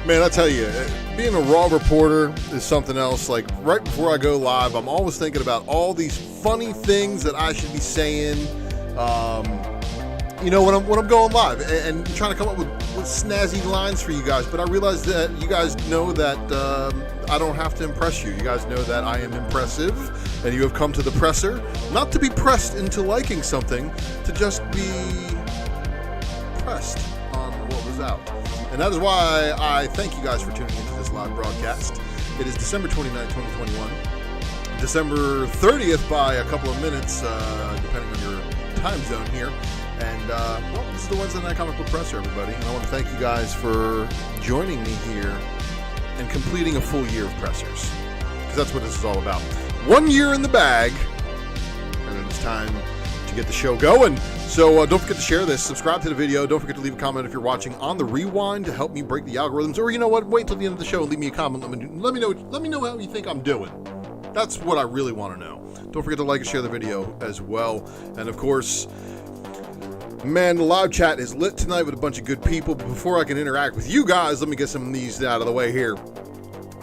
Man, I tell you, being a Raw reporter is something else. Like, right before I go live, I'm always thinking about all these funny things that I should be saying, when I'm going live and trying to come up with snazzy lines for you guys. But I realize that you guys know that I don't have to impress you. You guys know that I am impressive, and you have come to the presser, not to be pressed into liking something, to just be pressed on what was out. And that is why I thank you guys for tuning into this live broadcast. It is December 29th, 2021. December 30th by a couple of minutes, depending on your time zone here. And, this is the Wednesday Night Comic Book Presser, everybody. And I want to thank you guys for joining me here and completing a full year of pressers. Because that's what this is all about. 1 year in the bag, and then it's time to get the show going. So don't forget to share this, subscribe to the video, don't forget to leave a comment if you're watching on the rewind to help me break the algorithms, or you know what, wait till the end of the show and leave me a comment. Let me know how you think I'm doing. That's what I really want to know. Don't forget to like and share the video as well. And of course, man, the live chat is lit tonight with a bunch of good people. But before I can interact with you guys, let me get some of these out of the way here.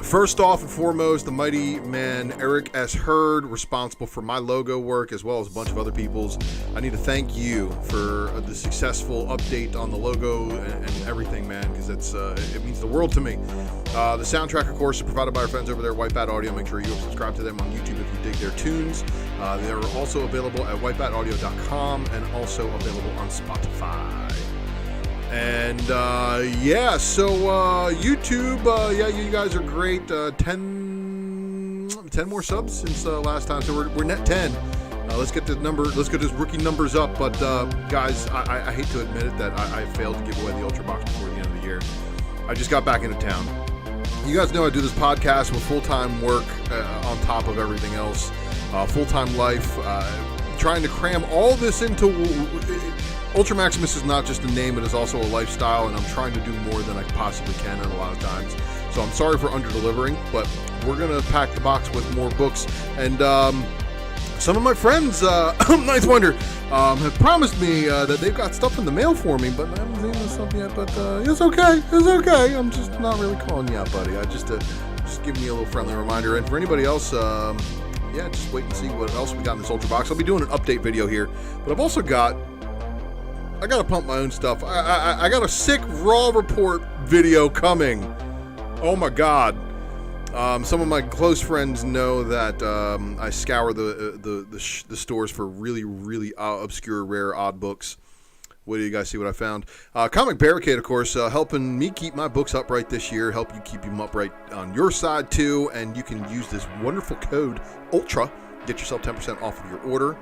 First off and foremost, the mighty man Eric S. Hurd, responsible for my logo work as well as a bunch of other people's. I need to thank you for the successful update on the logo and everything, man, because it means the world to me. The soundtrack, of course, is provided by our friends over there at Whitebat Audio. Make sure you subscribe to them on YouTube if you dig their tunes. They're also available at whitebataudio.com and also available on Spotify. And so YouTube, you guys are great. 10 more subs since last time, so we're net 10. Let's get this rookie numbers up. But guys, I hate to admit it that I failed to give away the Ultra Box before the end of the year. I just got back into town. You guys know I do this podcast with full-time work on top of everything else, full-time life, trying to cram all this into. Ultra Maximus is not just a name, it is also a lifestyle, and I'm trying to do more than I possibly can at a lot of times. So I'm sorry for under-delivering, but we're going to pack the box with more books. And some of my friends, Ninth Wonder, have promised me that they've got stuff in the mail for me, but I haven't seen this stuff yet. But it's okay. I'm just not really calling you out, buddy. I just giving you a little friendly reminder. And for anybody else, just wait and see what else we got in this Ultra Box. I'll be doing an update video here, but I've also got... I gotta pump my own stuff. I got a sick Raw report video coming. Oh my god. Some of my close friends know that I scour the stores for really, really obscure, rare, odd books. What do you guys see what I found? Comic Barricade, of course, helping me keep my books upright this year, help you keep them upright on your side too, and you can use this wonderful code, ULTRA, get yourself 10% off of your order.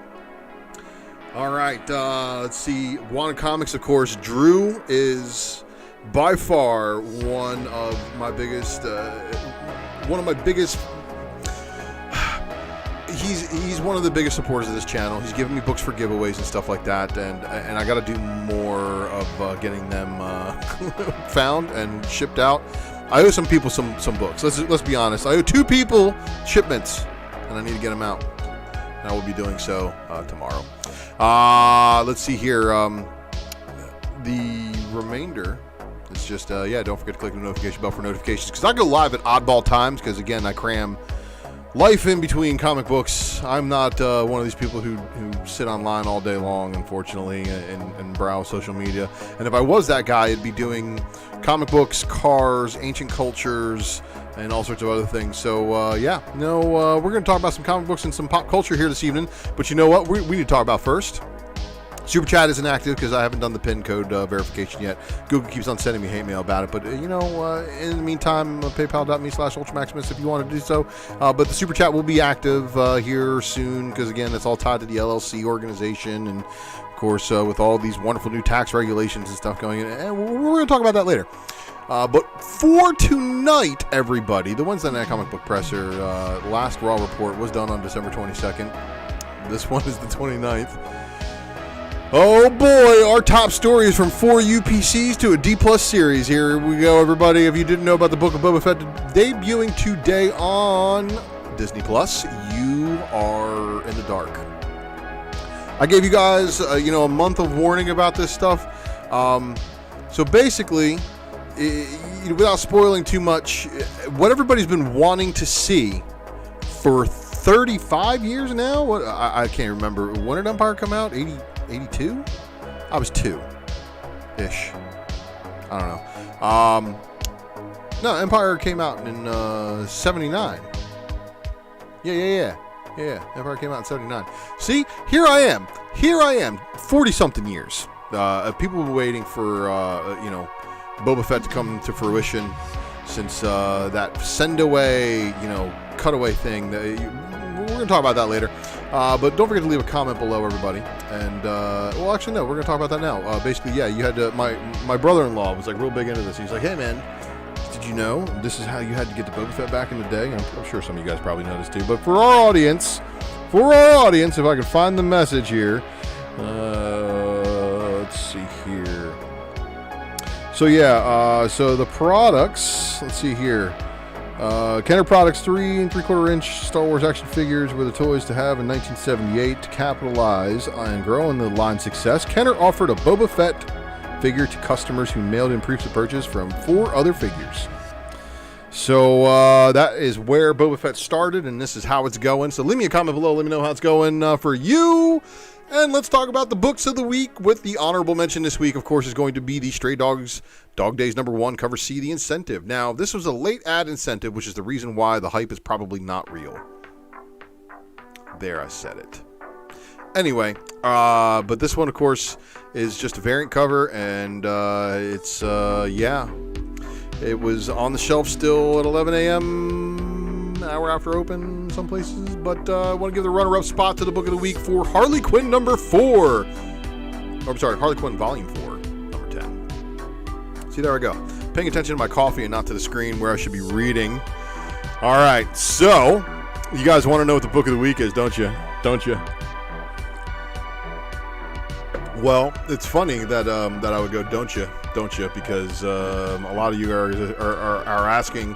All right, let's see. Wanted Comics, of course. Drew is by far one of my biggest. He's one of the biggest supporters of this channel. He's given me books for giveaways and stuff like that, and I got to do more of getting them found and shipped out. I owe some people some books. Let's be honest. I owe 2 people shipments, and I need to get them out. And I will be doing so tomorrow. Let's see here. The remainder is just, don't forget to click the notification bell for notifications, because I go live at oddball times, because again, I cram life in between comic books. I'm not one of these people who sit online all day long, unfortunately, and browse social media. And if I was that guy, I'd be doing comic books, cars, ancient cultures, and all sorts of other things. So, we're going to talk about some comic books and some pop culture here this evening. But you know what? We need to talk about first. Super Chat isn't active because I haven't done the PIN code verification yet. Google keeps on sending me hate mail about it. But, in the meantime, paypal.me/UltraMaximus if you want to do so. But the Super Chat will be active here soon because, again, it's all tied to the LLC organization. And, of course, with all these wonderful new tax regulations and stuff going in. And we're going to talk about that later. But for tonight, everybody, the Wednesday Night Comic Book Presser, last Raw report was done on December 22nd. This one is the 29th. Oh boy, our top story is from 4 UPCs to a D+ series. Here we go, everybody. If you didn't know about the Book of Boba Fett debuting today on Disney+, you are in the dark. I gave you guys, a month of warning about this stuff. So basically, without spoiling too much, what everybody's been wanting to see for 35 years now. What I can't remember. When did Empire come out? 82? I was 2-ish. I don't know. No, Empire came out in 79. Yeah. Empire came out in 79. See, here I am, 40-something years. People were waiting for, Boba Fett to come to fruition since that send away, cutaway thing. We're going to talk about that later. But don't forget to leave a comment below, everybody. And, actually, no, we're going to talk about that now. Basically, yeah, you had to, my brother-in-law was, like, real big into this. He's like, hey, man, did you know this is how you had to get the Boba Fett back in the day? I'm sure some of you guys probably know this, too. But for our audience, if I can find the message here, let's see here. So, yeah, so the products, let's see here. Kenner Products 3 3/4-inch Star Wars action figures were the toys to have in 1978 to capitalize on growing the line's success. Kenner offered a Boba Fett figure to customers who mailed in proofs of purchase from 4 other figures. So that is where Boba Fett started, and this is how it's going. So leave me a comment below. Let me know how it's going for you. And let's talk about the books of the week. With the honorable mention this week, of course, is going to be the Stray Dogs Dog Days #1, cover C, The Incentive. Now, this was a late ad incentive, which is the reason why the hype is probably not real. There, I said it. Anyway, but this one, of course, is just a variant cover, and it's, yeah. It was on the shelf still at 11 a.m., an hour after open some places, but I want to give the runner-up spot to the book of the week for Harley Quinn #4. I'm sorry, Harley Quinn Volume 4, number 10. See, there I go. Paying attention to my coffee and not to the screen where I should be reading. All right, so you guys want to know what the book of the week is, don't you? Don't you? Well, it's funny that I would go, don't you, because a lot of you are asking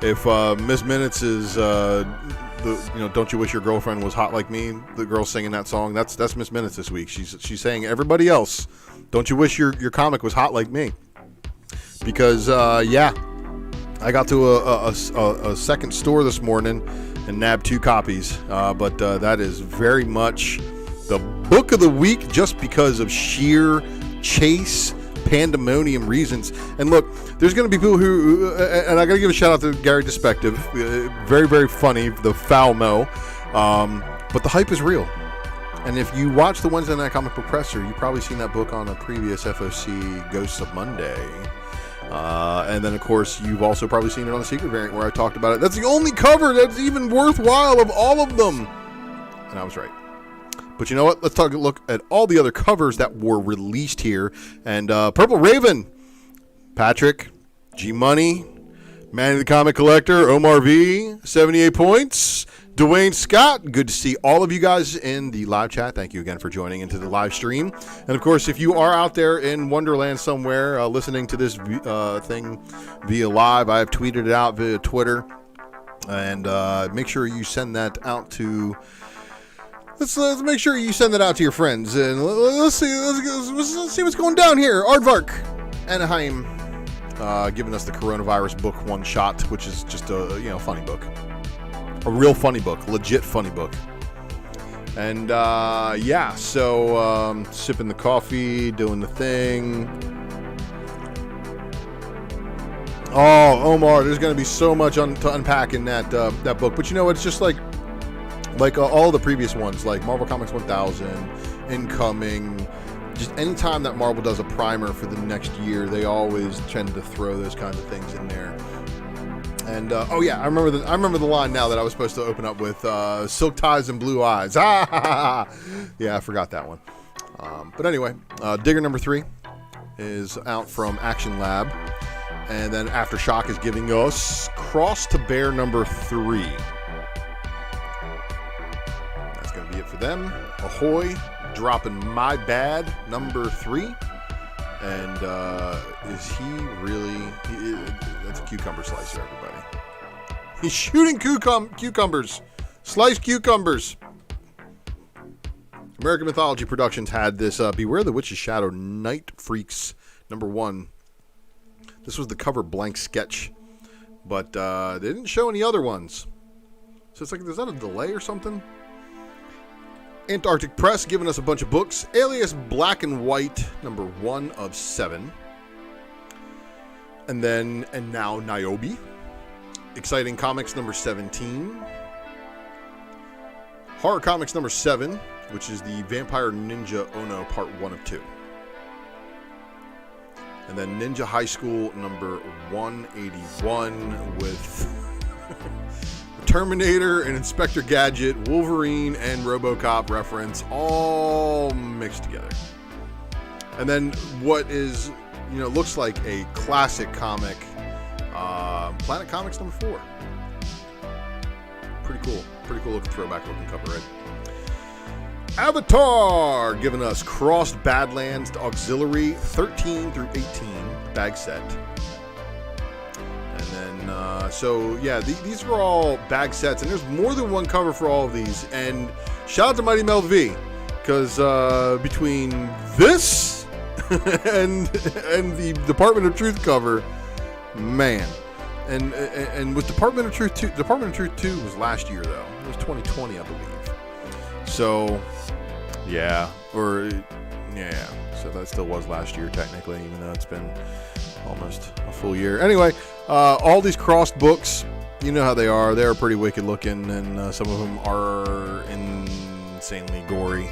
if Miss Minutes is don't you wish your girlfriend was hot like me? The girl singing that song, that's Miss Minutes this week. She's saying everybody else, don't you wish your comic was hot like me? Because yeah, I got to a second store this morning and nabbed 2 copies, but that is very much the book of the week just because of sheer chase pandemonium reasons. And look, there's going to be people who, and I got to give a shout out to Gary Despective, very, very funny, the foul mo, but the hype is real. And if you watch the Wednesday Night Comic Book Presser, you've probably seen that book on a previous FOC Ghosts of Monday. And then, of course, you've also probably seen it on the Secret Variant where I talked about it. That's the only cover that's even worthwhile of all of them. And I was right. But you know what? Let's take a look at all the other covers that were released here. And Purple Raven, Patrick, G Money, Manny the Comic Collector, Omar V, 78 points, Dwayne Scott. Good to see all of you guys in the live chat. Thank you again for joining into the live stream. And of course, if you are out there in Wonderland somewhere listening to this thing via live, I have tweeted it out via Twitter. And make sure you send that out to... Let's make sure you send that out to your friends, and let's see what's going down here. Aardvark, Anaheim, giving us the coronavirus book one shot, which is just a funny book, a real funny book, legit funny book. And yeah, so sipping the coffee, doing the thing. Oh, Omar, there's going to be so much to unpack in that book, but it's just like all the previous ones, like Marvel Comics 1000, Incoming, just anytime that Marvel does a primer for the next year, they always tend to throw those kinds of things in there. And oh yeah, I remember the line now that I was supposed to open up with Silk Ties and Blue Eyes. Yeah, I forgot that one. But anyway, Digger #3 is out from Action Lab, and then Aftershock is giving us Cross to Bear #3. Be it for them. Ahoy, dropping My Bad #3, and is he really? That's a cucumber slicer, everybody. He's shooting cucumbers, sliced cucumbers. American Mythology Productions had this Beware the Witch's Shadow Night Freaks #1. This was the cover blank sketch, but they didn't show any other ones. So it's like, is that a delay or something? Antarctic Press giving us a bunch of books. Alias Black and White, number 1 of 7. And now Niobe. Exciting Comics, number 17. Horror Comics, number 7, which is the Vampire Ninja Ono, part 1 of 2. And then Ninja High School, number 181, with Terminator and Inspector Gadget, Wolverine and RoboCop reference all mixed together. And then what is, looks like a classic comic, Planet Comics number 4. Pretty cool looking throwback looking cover, right? Avatar giving us Crossed Badlands Auxiliary 13 through 18 bag set. And then, these are all bag sets, and there's more than one cover for all of these. And shout out to Mighty Mel V, because between this and the Department of Truth cover, man. And with Department of Truth 2 was last year, though. It was 2020, I believe. So, so that still was last year, technically, even though it's been almost a full year. Anyway, all these crossed books, you know how they are. They're pretty wicked looking, and some of them are insanely gory.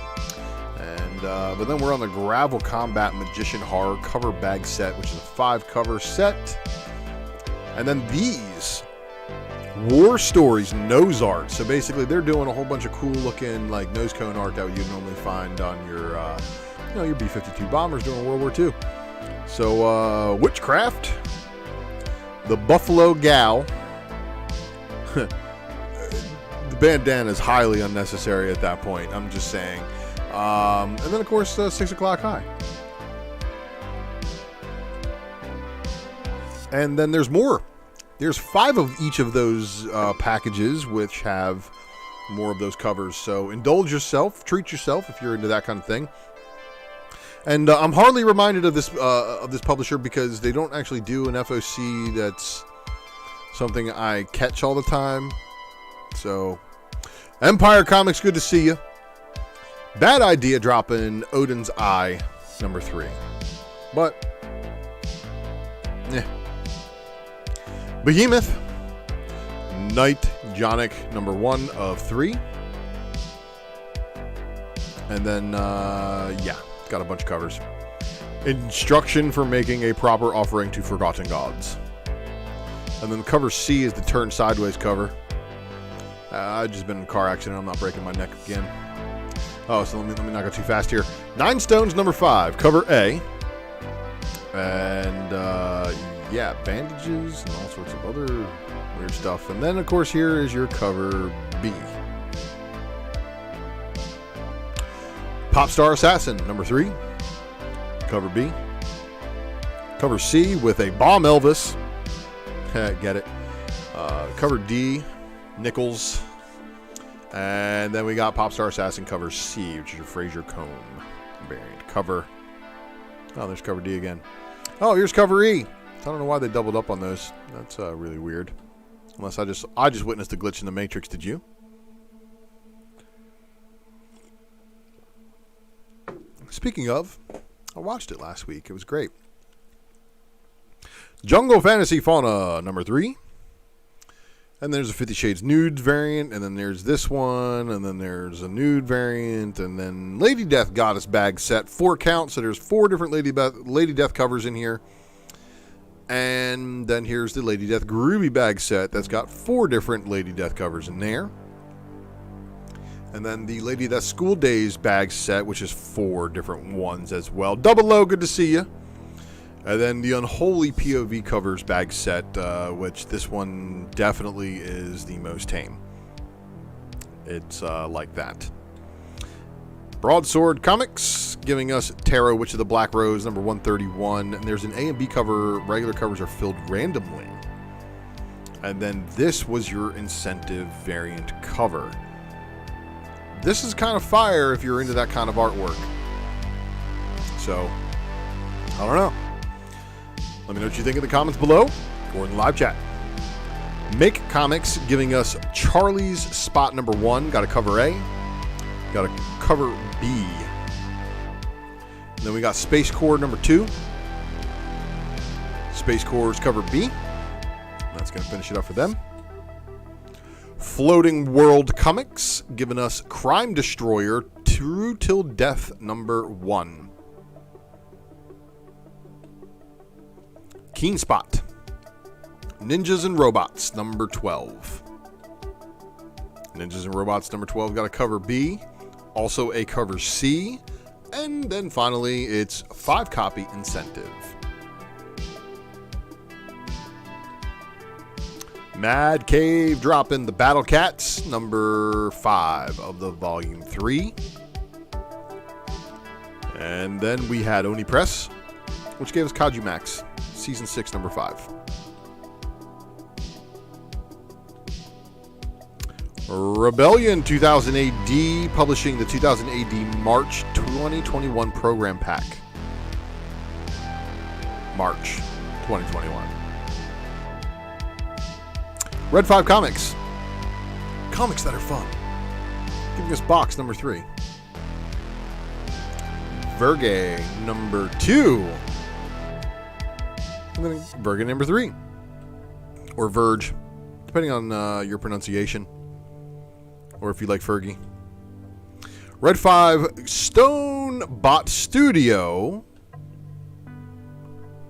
And but then we're on the Gravel Combat Magician Horror cover bag set, which is a 5 cover set. And then these War Stories nose art. So basically, they're doing a whole bunch of cool looking like nose cone art that you normally find on your, your B-52 bombers during World War II. So Witchcraft, the Buffalo Gal. The bandana is highly unnecessary at that point. I'm just saying. And then of course 6 O'Clock High. And then there's more. There's 5 of each of those packages, which have more of those covers. So indulge yourself, treat yourself if you're into that kind of thing. And I'm hardly reminded of this publisher because they don't actually do an FOC that's something I catch all the time. So Empire Comics, good to see you. Bad Idea dropping Odin's Eye, number 3. But, Behemoth, Night Jonic, number 1 of 3. And then, got a bunch of covers. Instruction for making a proper offering to forgotten gods. And then cover C is the turn sideways cover. I've just been in a car accident. I'm not breaking my neck again. Oh, so let me not go too fast here. 9 Stones, number 5, cover A. And, bandages and all sorts of other weird stuff. And then, of course, here is your cover B. Popstar Assassin, number 3, cover B. Cover C with a Bomb Elvis. Get it. Cover D, Nichols. And then we got Popstar Assassin cover C, which is a Fraser Combe variant. Cover. Oh, there's cover D again. Oh, here's cover E. I don't know why they doubled up on those. That's really weird. Unless I just witnessed a glitch in the Matrix. Did you? Speaking of, I watched it last week. It was great. Jungle Fantasy Fauna, number 3. And there's a 50 Shades Nude variant, and then there's this one, and then there's a nude variant, and then Lady Death Goddess bag set, 4 count, so there's 4 different Lady Death covers in here. And then here's the Lady Death Groovy bag set that's got 4 different Lady Death covers in there. And then the Lady Death School Days bag set, which is 4 different ones as well. Double O, good to see you. And then the Unholy POV covers bag set, which this one definitely is the most tame. It's like that. Broadsword Comics giving us Tarot Witch of the Black Rose, number 131. And there's an A and B cover. Regular covers are filled randomly. And then this was your incentive variant cover. This is kind of fire if you're into that kind of artwork. So, I don't know. Let me know what you think in the comments below or in the live chat. Make Comics giving us Charlie's Spot number 1. Got a cover A. Got a cover B. And then we got Space Corps number 2. Space Corps cover B. That's going to finish it up for them. Floating World Comics giving us Crime Destroyer True Till Death number 1. Keen Spot Ninjas and Robots number 12. Ninjas and Robots number 12 got a cover B, also a cover C, and then finally it's 5-copy incentive. Mad Cave dropping the Battle Cats number 5 of the volume 3. And then we had Oni Press, which gave us Kaiju Max season 6 number 5. Rebellion 2000 AD publishing the 2000 AD March 2021 program pack. March 2021. Red 5 Comics. Comics that are fun. Giving us box number 3. Verge number 2. And then Verge number 3. Or Verge, depending on your pronunciation. Or if you like Fergie. Red 5 Stone Bot Studio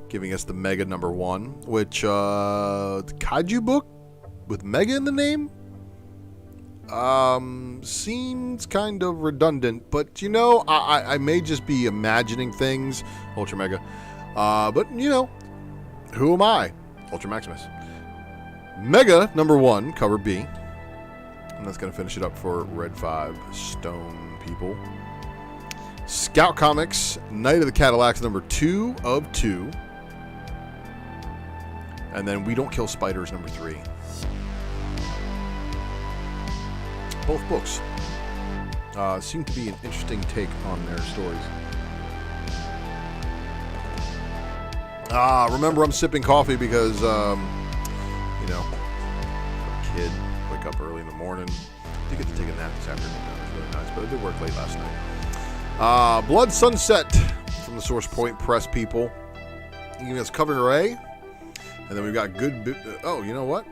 giving us the Mega number 1, which Kaiju book with Mega in the name seems kind of redundant, but you know, I may just be imagining things. Ultra Mega, but you know, who am I? Ultra Maximus. Mega number 1 cover B. And that's going to finish it up for Red 5 Stone people. Scout Comics, Night of the Cadillacs, number 2 of 2. And then We Don't Kill Spiders, number 3. Both books seem to be an interesting take on their stories. Remember, I'm sipping coffee because, you know, kid. Wake up early in the morning. Did get to take a nap this afternoon. That was really nice, but I did work late last night. Blood Sunset from the Source Point Press people. Giving us cover A. And then we've got good... oh, you know what?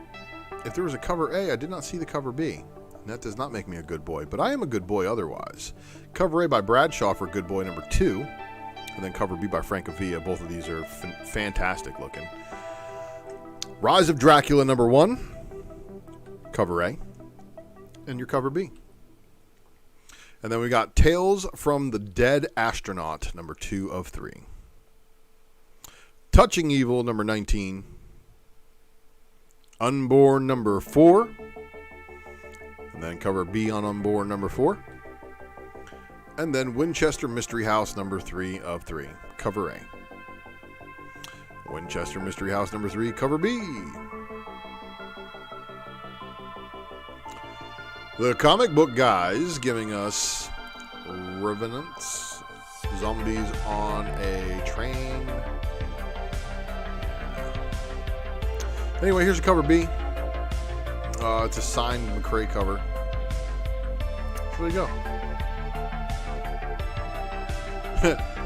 If there was a cover A, I did not see the cover B. And that does not make me a good boy, but I am a good boy otherwise. Cover A by Bradshaw for good boy number 2. And then cover B by Francavilla. Both of these are fantastic looking. Rise of Dracula number 1. Cover A, and your cover B. And then we got Tales from the Dead Astronaut, number 2 of 3. Touching Evil, number 19. Unborn, number 4. And then cover B on Unborn, number 4. And then Winchester Mystery House, number 3 of 3. Cover A. Winchester Mystery House, number 3, cover B. The Comic Book Guys giving us Revenants, Zombies on a Train. Anyway, here's a cover B. It's a signed McCrae cover. So there you go.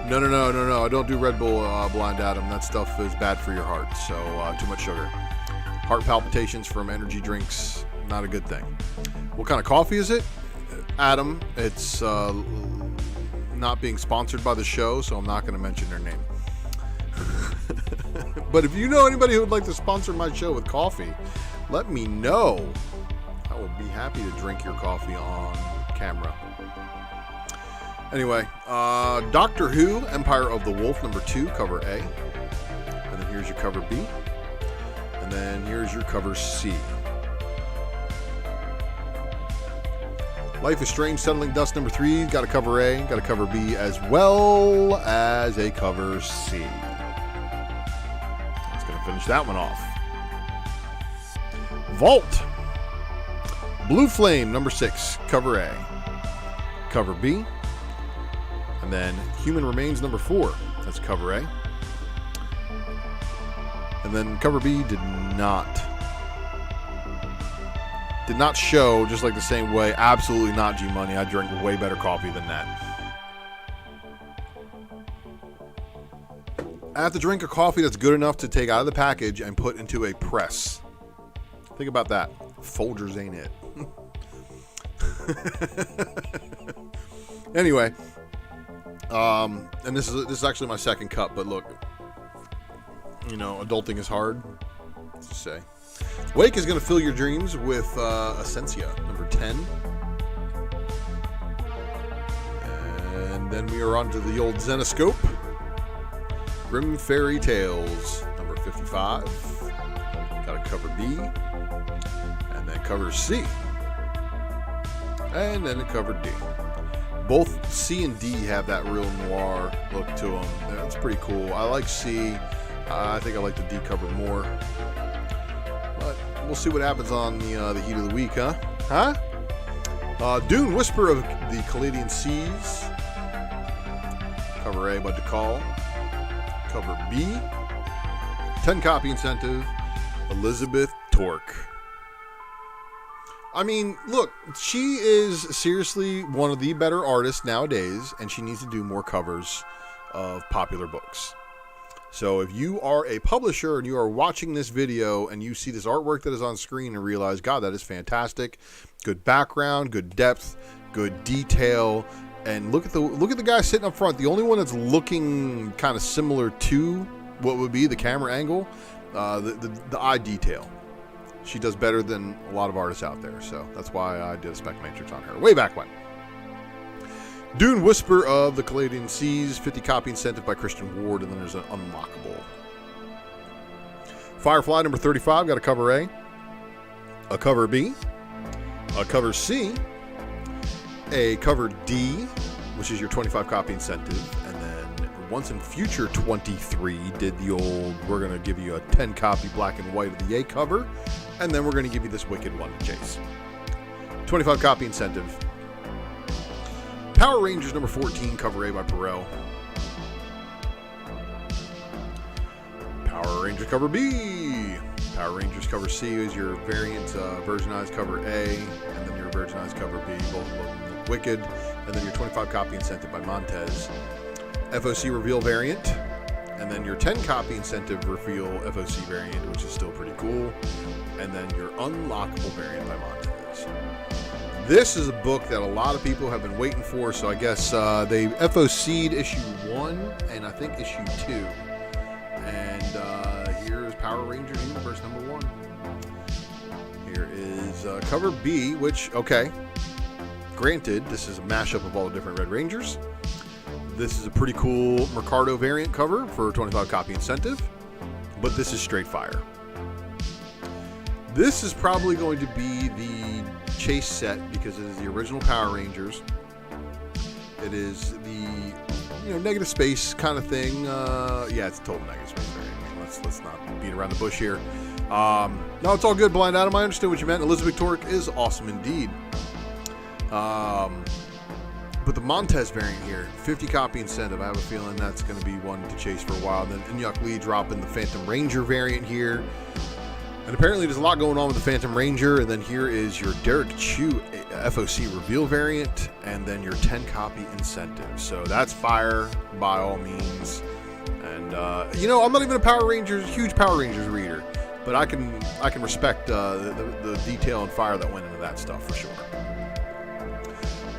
No. I don't do Red Bull Blind Adam. That stuff is bad for your heart. So too much sugar. Heart palpitations from energy drinks, not a good thing. What kind of coffee is it? Adam. It's not being sponsored by the show, so I'm not going to mention their name. But if you know anybody who would like to sponsor my show with coffee, let me know. I will be happy to drink your coffee on camera. Anyway, Doctor Who, Empire of the Wolf, number 2, cover A. And then here's your cover B. And then here's your cover C. Life is Strange, Settling Dust, number 3, got a cover A, got a cover B, as well as a cover C. That's going to finish that one off. Vault. Blue Flame, number 6, cover A. Cover B. And then Human Remains, number 4, that's cover A. And then cover B did not show, just like the same way. Absolutely not G-Money. I drink way better coffee than that. I have to drink a coffee that's good enough to take out of the package and put into a press. Think about that. Folgers ain't it. Anyway, and this is actually my second cup, but look, you know, adulting is hard to say. Wake is going to fill your dreams with Essentia, number 10. And then we are on to the old Zenoscope. Grim Fairy Tales, number 55. Got a cover B. And then cover C. And then a cover D. Both C and D have that real noir look to them. That's pretty cool. I like C. I think I like the D cover more. But we'll see what happens on the heat of the week, huh? Dune Whisper of the Caladian Seas. Cover A by DeCall. Cover B. 10 copy incentive. Elizabeth Torque. I mean, look, she is seriously one of the better artists nowadays, and she needs to do more covers of popular books. So if you are a publisher and you are watching this video and you see this artwork that is on screen and realize, God, that is fantastic. Good background, good depth, good detail. And look at the guy sitting up front. The only one that's looking kind of similar to what would be the camera angle, the eye detail. She does better than a lot of artists out there, so that's why I did a spec matrix on her way back when. Dune Whisper of the Caladian Seas, 50 copy incentive by Christian Ward, and then there's an unlockable. Firefly number 35, got a cover A, a cover B, a cover C, a cover D, which is your 25 copy incentive, and then Once in Future 23 did the old, we're going to give you a 10 copy black and white of the A cover, and then we're going to give you this wicked one to chase. 25 copy incentive. Power Rangers number 14, cover A by Perel. Power Rangers cover B. Power Rangers cover C is your variant versionized cover A, and then your versionized cover B. Both of them look wicked. And then your 25 copy incentive by Montez. FOC reveal variant, and then your 10 copy incentive reveal FOC variant, which is still pretty cool, and then your unlockable variant by Montez. This is a book that a lot of people have been waiting for, so I guess they FOC'd issue 1 and I think issue 2. And here is Power Rangers Universe number 1. Here is cover B, which, okay, granted, this is a mashup of all the different Red Rangers. This is a pretty cool Mercado variant cover for 25 copy incentive, but this is straight fire. This is probably going to be the chase set because it is the original Power Rangers. It is the negative space kind of thing. Yeah, it's a total negative space variant. Let's not beat around the bush here. No, it's all good, Blind Adam. I understand what you meant. Elizabeth Torque is awesome indeed. But the Montez variant here, 50 copy incentive, I have a feeling that's going to be one to chase for a while. Then Inyuk Lee dropping the Phantom Ranger variant here. And apparently there's a lot going on with the Phantom Ranger. And then here is your Derek Chu FOC reveal variant. And then your 10 copy incentive. So that's fire by all means. And, I'm not even a huge Power Rangers reader. But I can respect the detail and fire that went into that stuff for sure.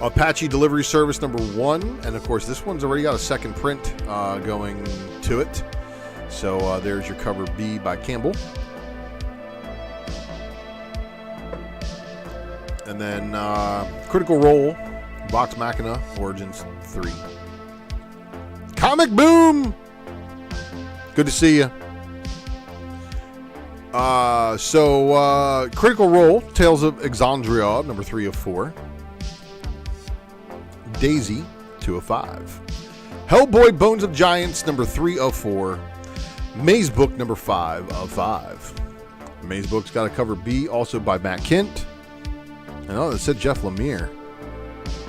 Apache Delivery Service number 1, and of course this one's already got a second print going to it. So there's your cover B by Campbell. And then Critical Role, Vox Machina, Origins 3. Comic Boom! Good to see you. Critical Role, Tales of Alexandria, number 3 of 4. Daisy, 2 of 5. Hellboy Bones of Giants, number 3 of 4. Maze Book, number 5 of 5. Maze Book's got a cover B, also by Matt Kent. And it said Jeff Lemire.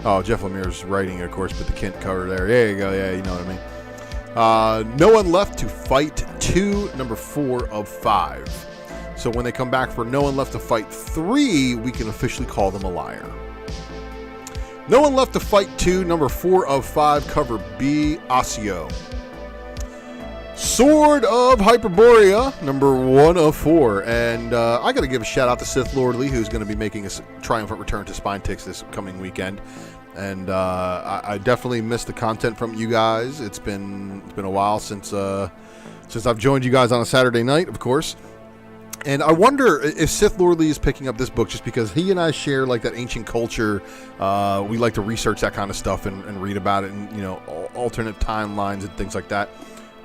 Oh, Jeff Lemire's writing it, of course, but the Kent cover there. There you go, yeah, you know what I mean. No One Left to Fight 2, number 4 of 5. So when they come back for No One Left to Fight 3, we can officially call them a liar. No One Left to Fight 2, number 4 of 5, cover B, Osseo. Sword of Hyperborea, number 1 of 4. And I got to give a shout out to Sith Lord Lee, who's going to be making a triumphant return to Spine Ticks this coming weekend. And I definitely missed the content from you guys. It's been a while since I've joined you guys on a Saturday night, of course. And I wonder if Sith Lord Lee is picking up this book just because he and I share like that ancient culture. We like to research that kind of stuff and read about it, and alternate timelines and things like that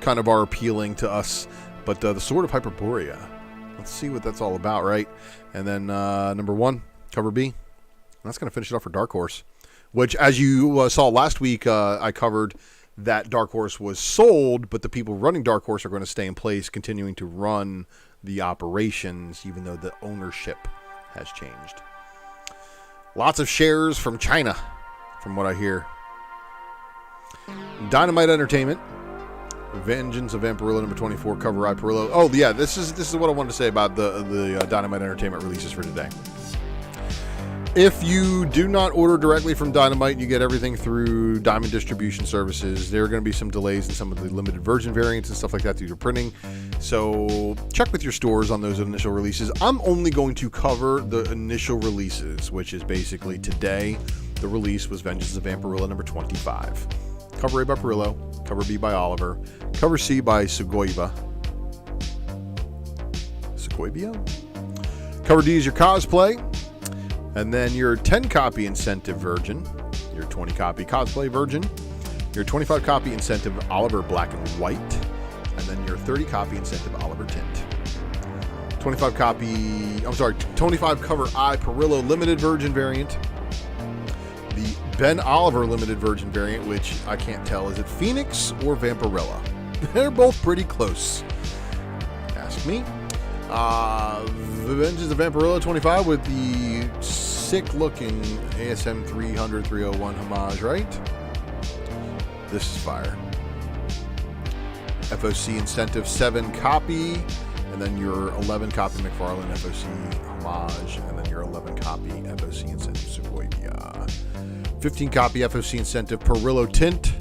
kind of are appealing to us. But the Sword of Hyperborea, let's see what that's all about, right? And then number 1, cover B. That's going to finish it off for Dark Horse, which, as you saw last week, I covered that Dark Horse was sold, but the people running Dark Horse are going to stay in place, continuing to run the operations, even though the ownership has changed. Lots of shares from China, from what I hear. Dynamite Entertainment, Vengeance of Vampirilla, number 24, cover I Perillo. Oh yeah, this is what I wanted to say about the Dynamite Entertainment releases for today. If you do not order directly from Dynamite, you get everything through Diamond Distribution Services. There are going to be some delays in some of the limited version variants and stuff like that you're printing. So check with your stores on those initial releases. I'm only going to cover the initial releases, which is basically today. The release was Vengeance of Vampirilla, number 25. Cover A by Perillo, cover B by Oliver, cover C by Segoviia. Cover D is your cosplay. And then your 10-copy incentive version, your 20-copy cosplay version, your 25-copy incentive Oliver Black and White, and then your 30-copy incentive Oliver Tint. 25 cover I Perillo limited version variant, the Ben Oliver limited version variant, which I can't tell, is it Phoenix or Vampirilla? They're both pretty close. Ask me. The Vengeance of Vampirilla 25 with the sick-looking ASM 300-301 homage, right? This is fire. FOC incentive 7 copy, and then your 11 copy McFarlane FOC homage, and then your 11 copy FOC incentive Segoviia. 15 copy FOC incentive Perillo Tint.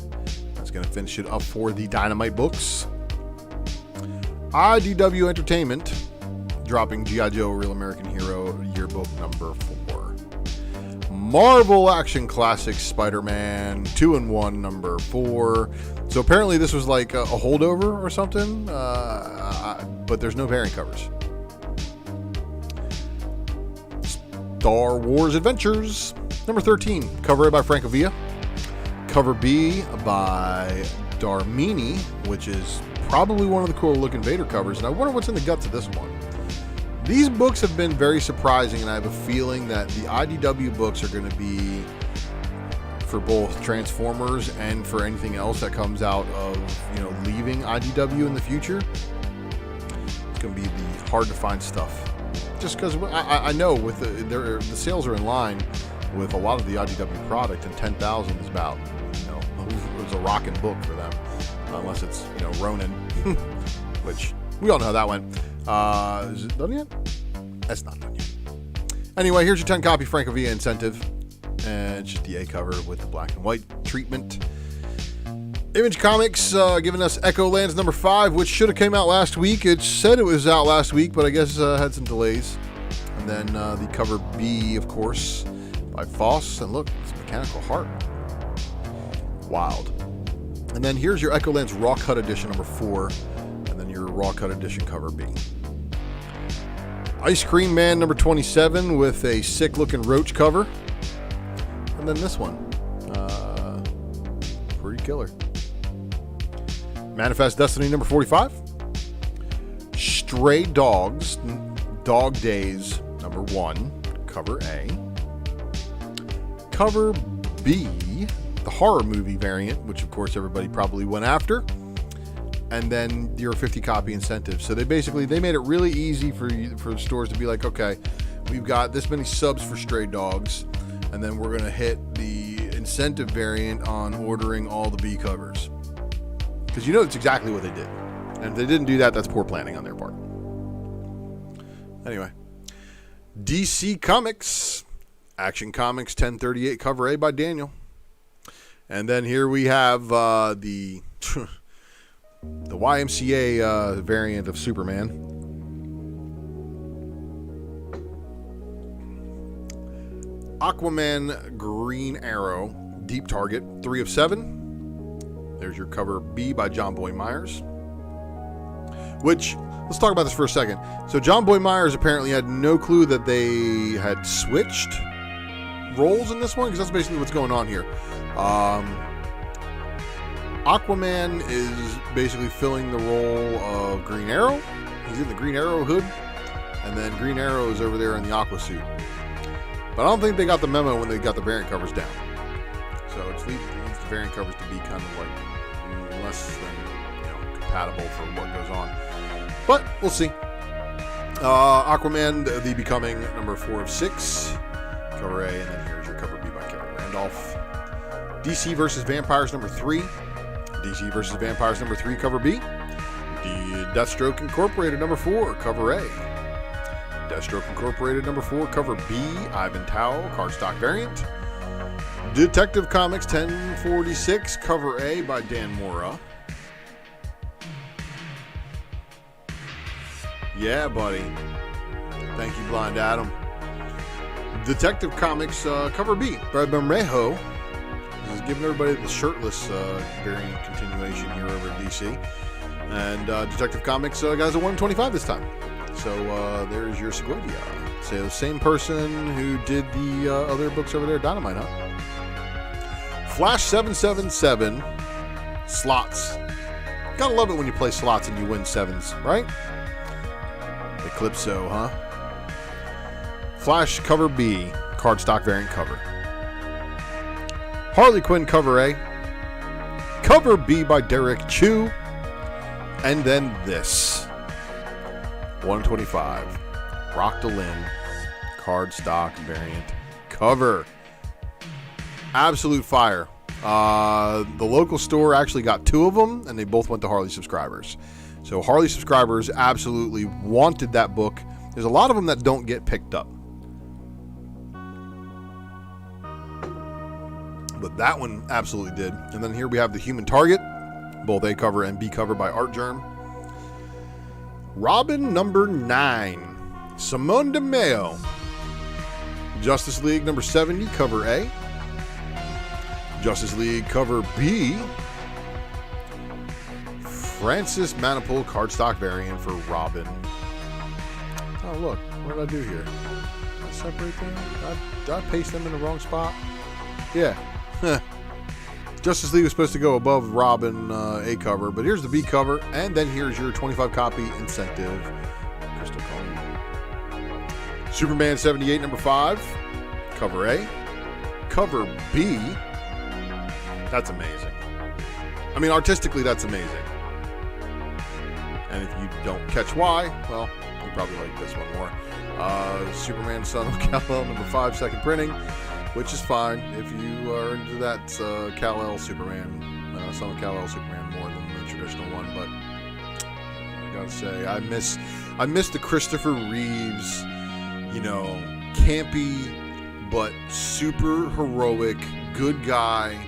That's going to finish it up for the Dynamite books. IDW Entertainment dropping G.I. Joe Real American Hero yearbook number 4. Marvel Action Classics Spider-Man 2-in-1 number 4. So apparently this was like a holdover or something, but there's no variant covers. Star Wars Adventures number 13. Cover A by Francavilla. Cover B by Darmini, which is probably one of the cool looking Vader covers, and I wonder what's in the guts of this one. These books have been very surprising, and I have a feeling that the IDW books are going to be for both Transformers and for anything else that comes out of leaving IDW in the future. It's going to be the hard to find stuff, just because I know with the sales are in line with a lot of the IDW product, and 10,000 is about it was a rocking book for them, unless it's Ronin, which we all know how that went. Is it done yet? That's not done yet. Anyway, here's your 10 copy Francavilla incentive, and it's just the A cover with the black and white treatment. Image Comics giving us Echo Lands number 5, which should have came out last week. It said it was out last week, but I guess had some delays. And then the cover B, of course, by FOC, and look, it's a Mechanical Heart. Wild. And then here's your Echo Lands Raw Cut Edition number 4, and then your Raw Cut Edition cover B. Ice Cream Man number 27 with a sick looking roach cover. And then this one. Pretty killer. Manifest Destiny number 45. Stray Dogs, Dog Days number 1, cover A. Cover B, the horror movie variant, which of course everybody probably went after. And then your 50 copy incentive. So they made it really easy for stores to be like, okay, we've got this many subs for Stray Dogs, and then we're going to hit the incentive variant on ordering all the B covers. Because you know it's exactly what they did. And if they didn't do that, that's poor planning on their part. Anyway. DC Comics. Action Comics 1038 cover A by Daniel. And then here we have the YMCA variant of Superman. Aquaman Green Arrow Deep Target 3 of 7. There's your cover B by John Boy Myers. Which, let's talk about this for a second. So John Boy Myers apparently had no clue that they had switched roles in this one, because that's basically what's going on here. Aquaman is basically filling the role of Green Arrow. He's in the Green Arrow hood, and then Green Arrow is over there in the Aqua suit. But I don't think they got the memo when they got the variant covers down. So it leaves the variant covers to be kind of like less than compatible for what goes on. But we'll see. Aquaman, the Becoming, number 4 of 6. Cover A, and then here's your cover B by Kevin Randolph. DC vs. Vampires number 3. DC vs. Vampires number 3, cover B. The Deathstroke Incorporated number 4, cover A. Deathstroke Incorporated number 4, cover B. Ivan Tao, cardstock variant. Detective Comics 1046, cover A by Dan Mora. Yeah, buddy. Thank you, Blind Adam. Detective Comics cover B by Bermejo. This is giving everybody the shirtless variant continuation here over at DC. And Detective Comics got us a 125 this time. So there's your Segovia. So the same person who did the other books over there, Dynamite, huh? Flash 777 slots. Gotta love it when you play slots and you win 7s, right? Eclipso, huh? Flash cover B, cardstock variant cover. Harley Quinn cover A, cover B by Derek Chu, and then this 125 Rock DeLynn cardstock variant cover. Absolute fire. The local store actually got 2 of them, and they both went to Harley subscribers. So Harley subscribers absolutely wanted that book. There's a lot of them that don't get picked up. But that one absolutely did. And then here we have the Human Target, both A cover and B cover by Art Germ. Robin number 9, Simone de Mayo. Justice League number 70, cover A. Justice League cover B. Francis Manapul cardstock variant for Robin. Oh, look. What did I do here? Did I separate them? Did I paste them in the wrong spot? Yeah. Justice League was supposed to go above Robin A cover, but here's the B cover, and then here's your 25 copy incentive. Crystal Cone. Superman 78, number 5. Cover A. Cover B. That's amazing. I mean, artistically, that's amazing. And if you don't catch why, well, you probably like this one more. Superman, Son of Kal-El, number 5, second printing, which is fine if you are into that Kal-El Superman, Son of Kal-El Superman more than the traditional one. But I gotta say, I miss the Christopher Reeves, campy but super heroic, good guy.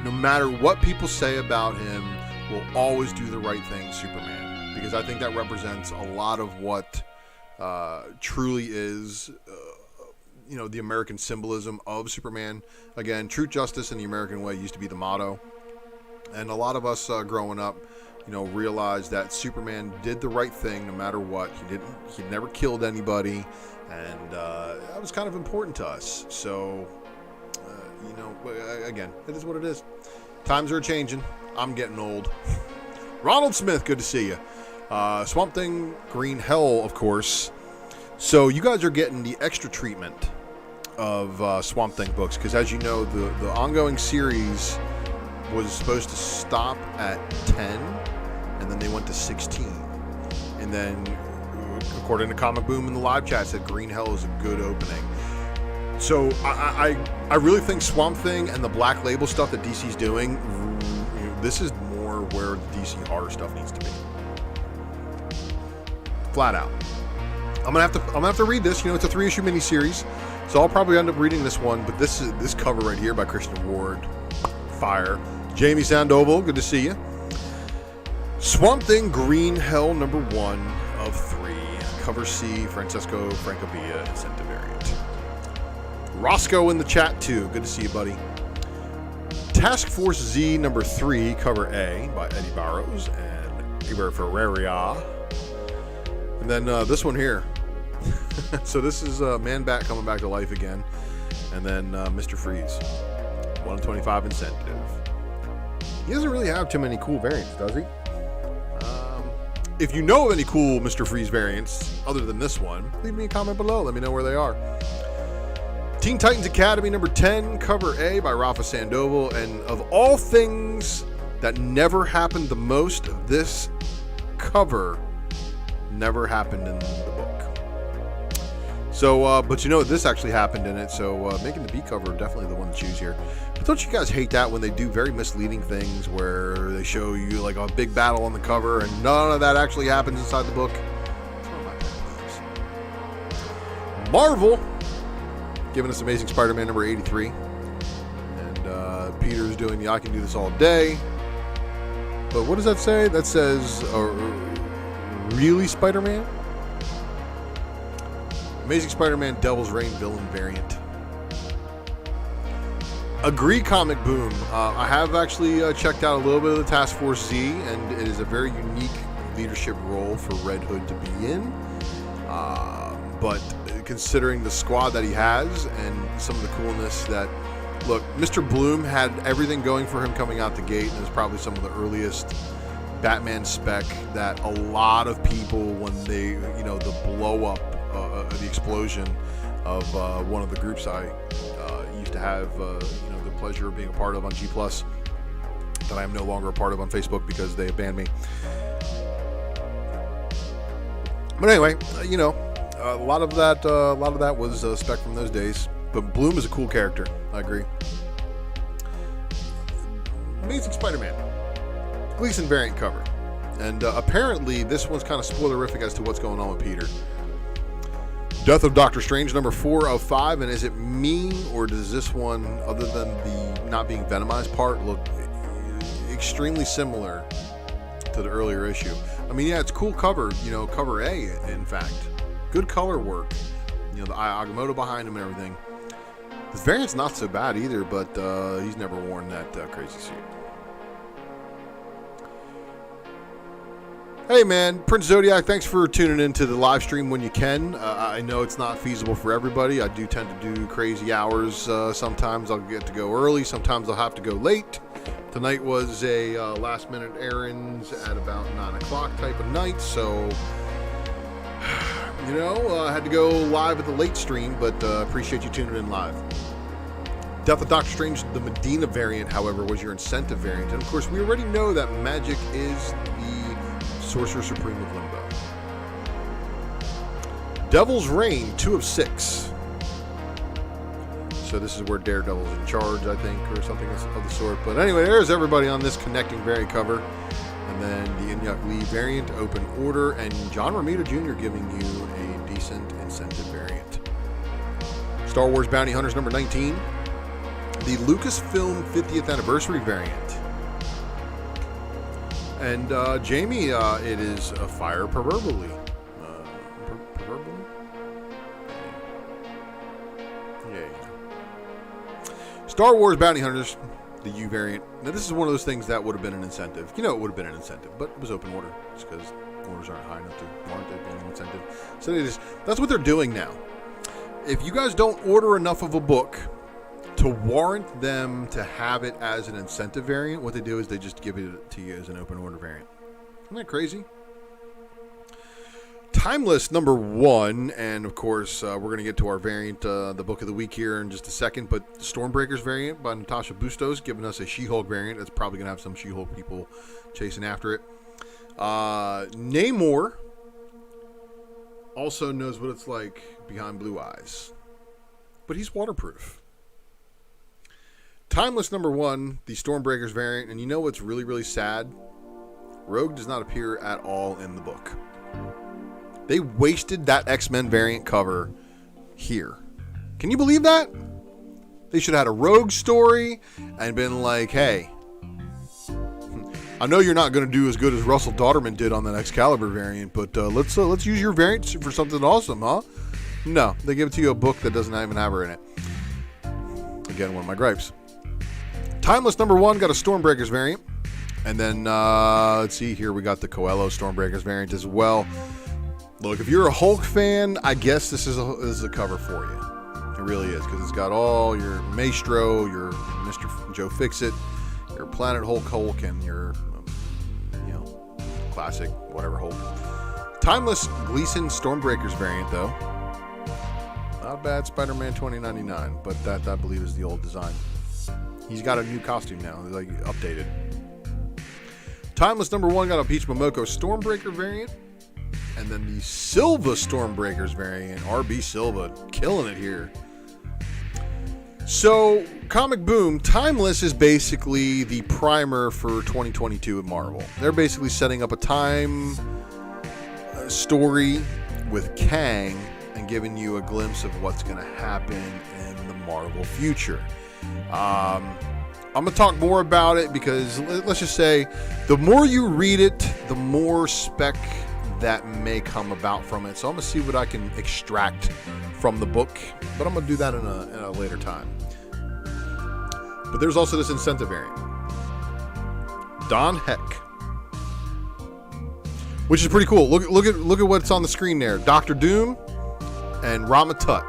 No matter what people say about him, will always do the right thing, Superman. Because I think that represents a lot of what truly is, the American symbolism of Superman. Again, truth, justice, and the American way used to be the motto. And a lot of us growing up, realized that Superman did the right thing no matter what. He never killed anybody. And that was kind of important to us. So, again, it is what it is. Times are changing. I'm getting old. Ronald Smith, good to see you. Swamp Thing, Green Hell, of course. So you guys are getting the extra treatment of Swamp Thing books, because as you know, the ongoing series was supposed to stop at 10, and then they went to 16. And then, according to Comic Boom in the live chat, said Green Hell is a good opening. So I really think Swamp Thing and the Black Label stuff that DC's doing, this is more where the DC horror stuff needs to be. Flat out. I'm gonna have to read this. You know, it's a 3-issue miniseries, so I'll probably end up reading this one. But this cover right here by Christian Ward, fire. Jamie Sandoval, good to see you. Swamp Thing Green Hell #1 of 3. Cover C, Francesco Francavilla, incentive variant. Roscoe in the chat too. Good to see you, buddy. Task Force Z #3, cover A by Eddie Barrows and Iber Ferreira. And then this one here. So this is Man-Bat coming back to life again. And then Mr. Freeze. 125 incentive. He doesn't really have too many cool variants, does he? If you know of any cool Mr. Freeze variants other than this one, leave me a comment below. Let me know where they are. Teen Titans Academy #10, cover A by Rafa Sandoval. And of all things that never happened the most, this cover never happened in the book. So, but you know, this actually happened in it, so making the B cover definitely the one to choose here. But don't you guys hate that when they do very misleading things where they show you like a big battle on the cover and none of that actually happens inside the book? Marvel giving us Amazing Spider-Man #83. And Peter's doing the I Can Do This All Day. But what does that say? That says... really Spider-Man? Amazing Spider-Man Devil's Reign villain variant. Agree, Comic Boom. I have actually checked out a little bit of the Task Force Z, and it is a very unique leadership role for Red Hood to be in. But considering the squad that he has and some of the coolness that... Look, Mr. Bloom had everything going for him coming out the gate, and it was probably some of the earliest Batman spec that a lot of people, when they, you know, the blow up, the explosion of one of the groups I used to have, you know, the pleasure of being a part of on G+, that I am no longer a part of on Facebook because they banned me. But anyway, you know, a lot of that was spec from those days. But Bloom is a cool character. I agree. Amazing Spider-Man. Gleason variant cover. And apparently this one's kind of spoilerific as to what's going on with Peter. Death of Doctor Strange #4 of 5. And is it me, or does this one, other than the not being venomized part, look extremely similar to the earlier issue? I mean, yeah, it's cool cover, you know, cover A, in fact. Good color work. You know, the Agamotto behind him and everything. His variant's not so bad either, but he's never worn that crazy suit. Hey man, Prince Zodiac, thanks for tuning into the live stream when you can. I know it's not feasible for everybody. I do tend to do crazy hours. Sometimes I'll get to go early, sometimes I'll have to go late. Tonight was a last minute errands at about 9 o'clock type of night, so you know, I had to go live at the late stream, but appreciate you tuning in live. Death of Doctor Strange, the Medina variant, however, was your incentive variant. And of course, we already know that magic is the Sorcerer Supreme of Limbo. Devil's Reign, 2 of 6. So this is where Daredevil's in charge, I think, or something of the sort. But anyway, there's everybody on this connecting variant cover. And then the Inyuk Lee variant, open order, and John Romita Jr. giving you a decent incentive variant. Star Wars Bounty Hunters #19. The Lucasfilm 50th anniversary variant. And Jamie, it is a fire proverbially. Proverbially? Yeah. Star Wars Bounty Hunters, the U variant. Now this is one of those things that would have been an incentive. You know, it would have been an incentive, but it was open order just because orders aren't high enough to warrant it being an incentive. So that's what they're doing now. If you guys don't order enough of a book to warrant them to have it as an incentive variant, what they do is they just give it to you as an open order variant. Isn't that crazy? Timeless #1, and of course we're going to get to our variant, the book of the week here in just a second, but Stormbreakers variant by Natasha Bustos giving us a She-Hulk variant. That's probably going to have some She-Hulk people chasing after it. Namor also knows what it's like behind blue eyes, but he's waterproof. Timeless #1, the Stormbreakers variant, and you know what's really, really sad? Rogue does not appear at all in the book. They wasted that X-Men variant cover here. Can you believe that? They should have had a Rogue story and been like, hey, I know you're not going to do as good as Russell Dauterman did on that Excalibur variant, but let's use your variant for something awesome, huh? No, they give it to you a book that doesn't even have her in it. Again, one of my gripes. Timeless #1 got a Stormbreakers variant. And then, let's see here, we got the Coelho Stormbreakers variant as well. Look, if you're a Hulk fan, I guess this is a cover for you. It really is, because it's got all your Maestro, your Mr. Joe Fixit, your Planet Hulk, and your, classic, whatever Hulk. Timeless Gleason Stormbreakers variant, though. Not bad, Spider-Man 2099, but that, I believe, is the old design. He's got a new costume now, like updated. Timeless #1 got a Peach Momoko Stormbreaker variant. And then the Silva Stormbreakers variant. RB Silva, killing it here. So, Comic Boom, Timeless is basically the primer for 2022 at Marvel. They're basically setting up a time story with Kang and giving you a glimpse of what's going to happen in the Marvel future. I'm going to talk more about it because, let's just say, the more you read it, the more spec that may come about from it. So I'm going to see what I can extract from the book, but I'm going to do that in a later time. But there's also this incentive variant. Don Heck. Which is pretty cool. Look at what's on the screen there. Doctor Doom and Rama Tut,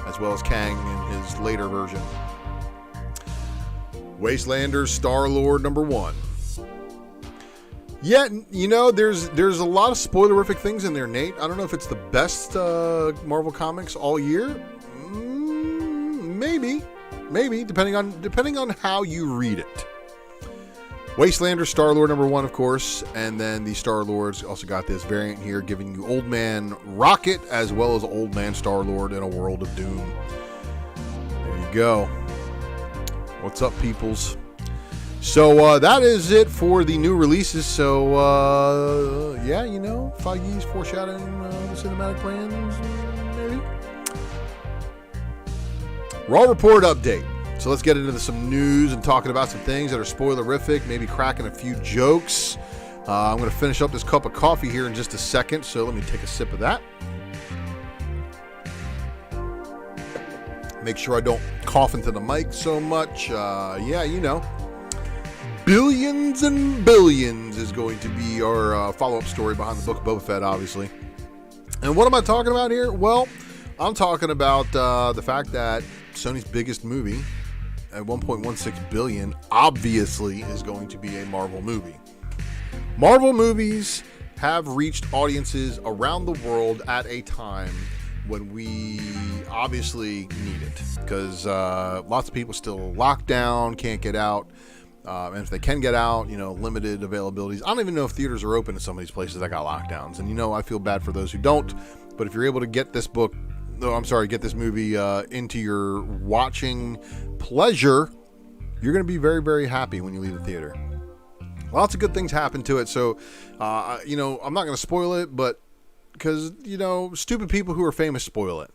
as well as Kang in his later version. Wastelander Star-Lord #1. Yeah, there's a lot of spoilerific things in there, Nate. I don't know if it's the best Marvel Comics all year. Maybe, depending on how you read it. Wastelander Star-Lord #1, of course, and then the Star-Lords also got this variant here, giving you Old Man Rocket as well as Old Man Star-Lord in a world of doom. There you go. What's up, peoples? So that is it for the new releases. So yeah, Feige's foreshadowing the cinematic plans, maybe. Raw Report update. So let's get into some news and talking about some things that are spoilerific, maybe cracking a few jokes. I'm going to finish up this cup of coffee here in just a second, so let me take a sip of that. Make sure I don't cough into the mic so much. Billions and Billions is going to be our follow-up story behind the book of Boba Fett, obviously. And what am I talking about here? Well, I'm talking about the fact that Sony's biggest movie at $1.16 billion obviously is going to be a Marvel movie. Marvel movies have reached audiences around the world at a time when we obviously need it, because lots of people still locked down, can't get out. And if they can get out, limited availabilities. I don't even know if theaters are open in some of these places that got lockdowns. And I feel bad for those who don't. But if you're able to get this get this movie into your watching pleasure, you're going to be very, very happy when you leave the theater. Lots of good things happen to it. So, I'm not going to spoil it, but because, stupid people who are famous spoil it.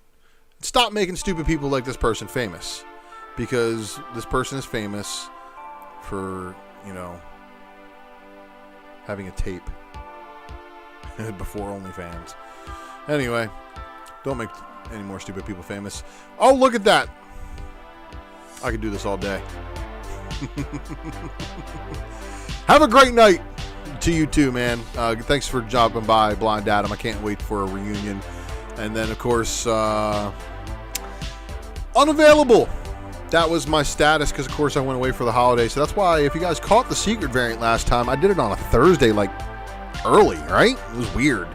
Stop making stupid people like this person famous, because this person is famous for, having a tape before OnlyFans. Anyway, don't make any more stupid people famous. Oh, look at that. I could do this all day. Have a great night to you too, man. Thanks for dropping by, Blind Adam. I can't wait for a reunion. And then, of course, unavailable. That was my status because, of course, I went away for the holiday. So that's why, if you guys caught the secret variant last time, I did it on a Thursday, early, right? It was weird.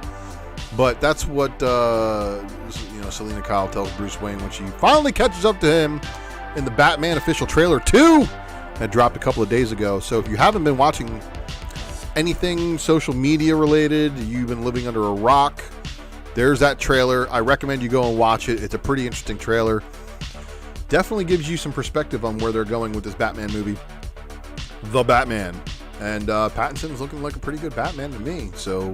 But that's what, Selena Kyle tells Bruce Wayne when she finally catches up to him in the Batman official trailer 2 that dropped a couple of days ago. So if you haven't been watching anything social media related, you've been living under a rock, there's that trailer. I recommend you go and watch it. It's a pretty interesting trailer. Definitely gives you some perspective on where they're going with this Batman movie, The Batman. And Pattinson's looking like a pretty good Batman to me. So,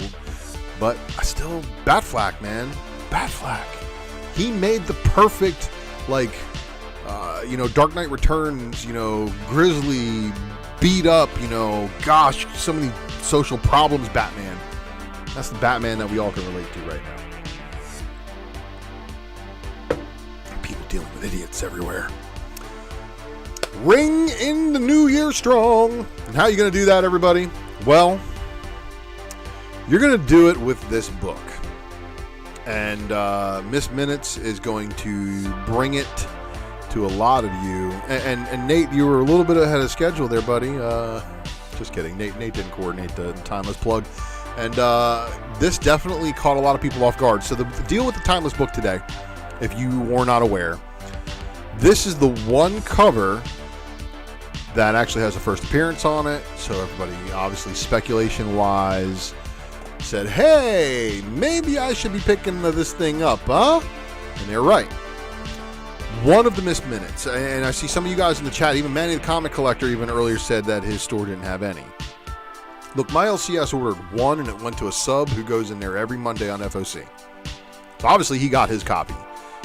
but I still, Batfleck, man. Batfleck. He made the perfect, like, Dark Knight Returns, grizzly, beat up, gosh, so many social problems Batman. That's the Batman that we all can relate to right now. People dealing with idiots everywhere. Ring in the new year strong. And how are you going to do that, everybody? Well, you're going to do it with this book. And Miss Minutes is going to bring it to a lot of you. And Nate, you were a little bit ahead of schedule there, buddy. Just kidding. Nate didn't coordinate the Timeless plug. And this definitely caught a lot of people off guard. So the deal with the Timeless book today, if you were not aware, this is the one cover that actually has a first appearance on it. So everybody, obviously, speculation-wise, said, hey, maybe I should be picking this thing up, huh? And they're right. One of the Miss Minutes, and I see some of you guys in the chat, even Manny the Comic Collector even earlier said that his store didn't have any. Look, my LCS ordered one, and it went to a sub who goes in there every Monday on FOC. So obviously he got his copy.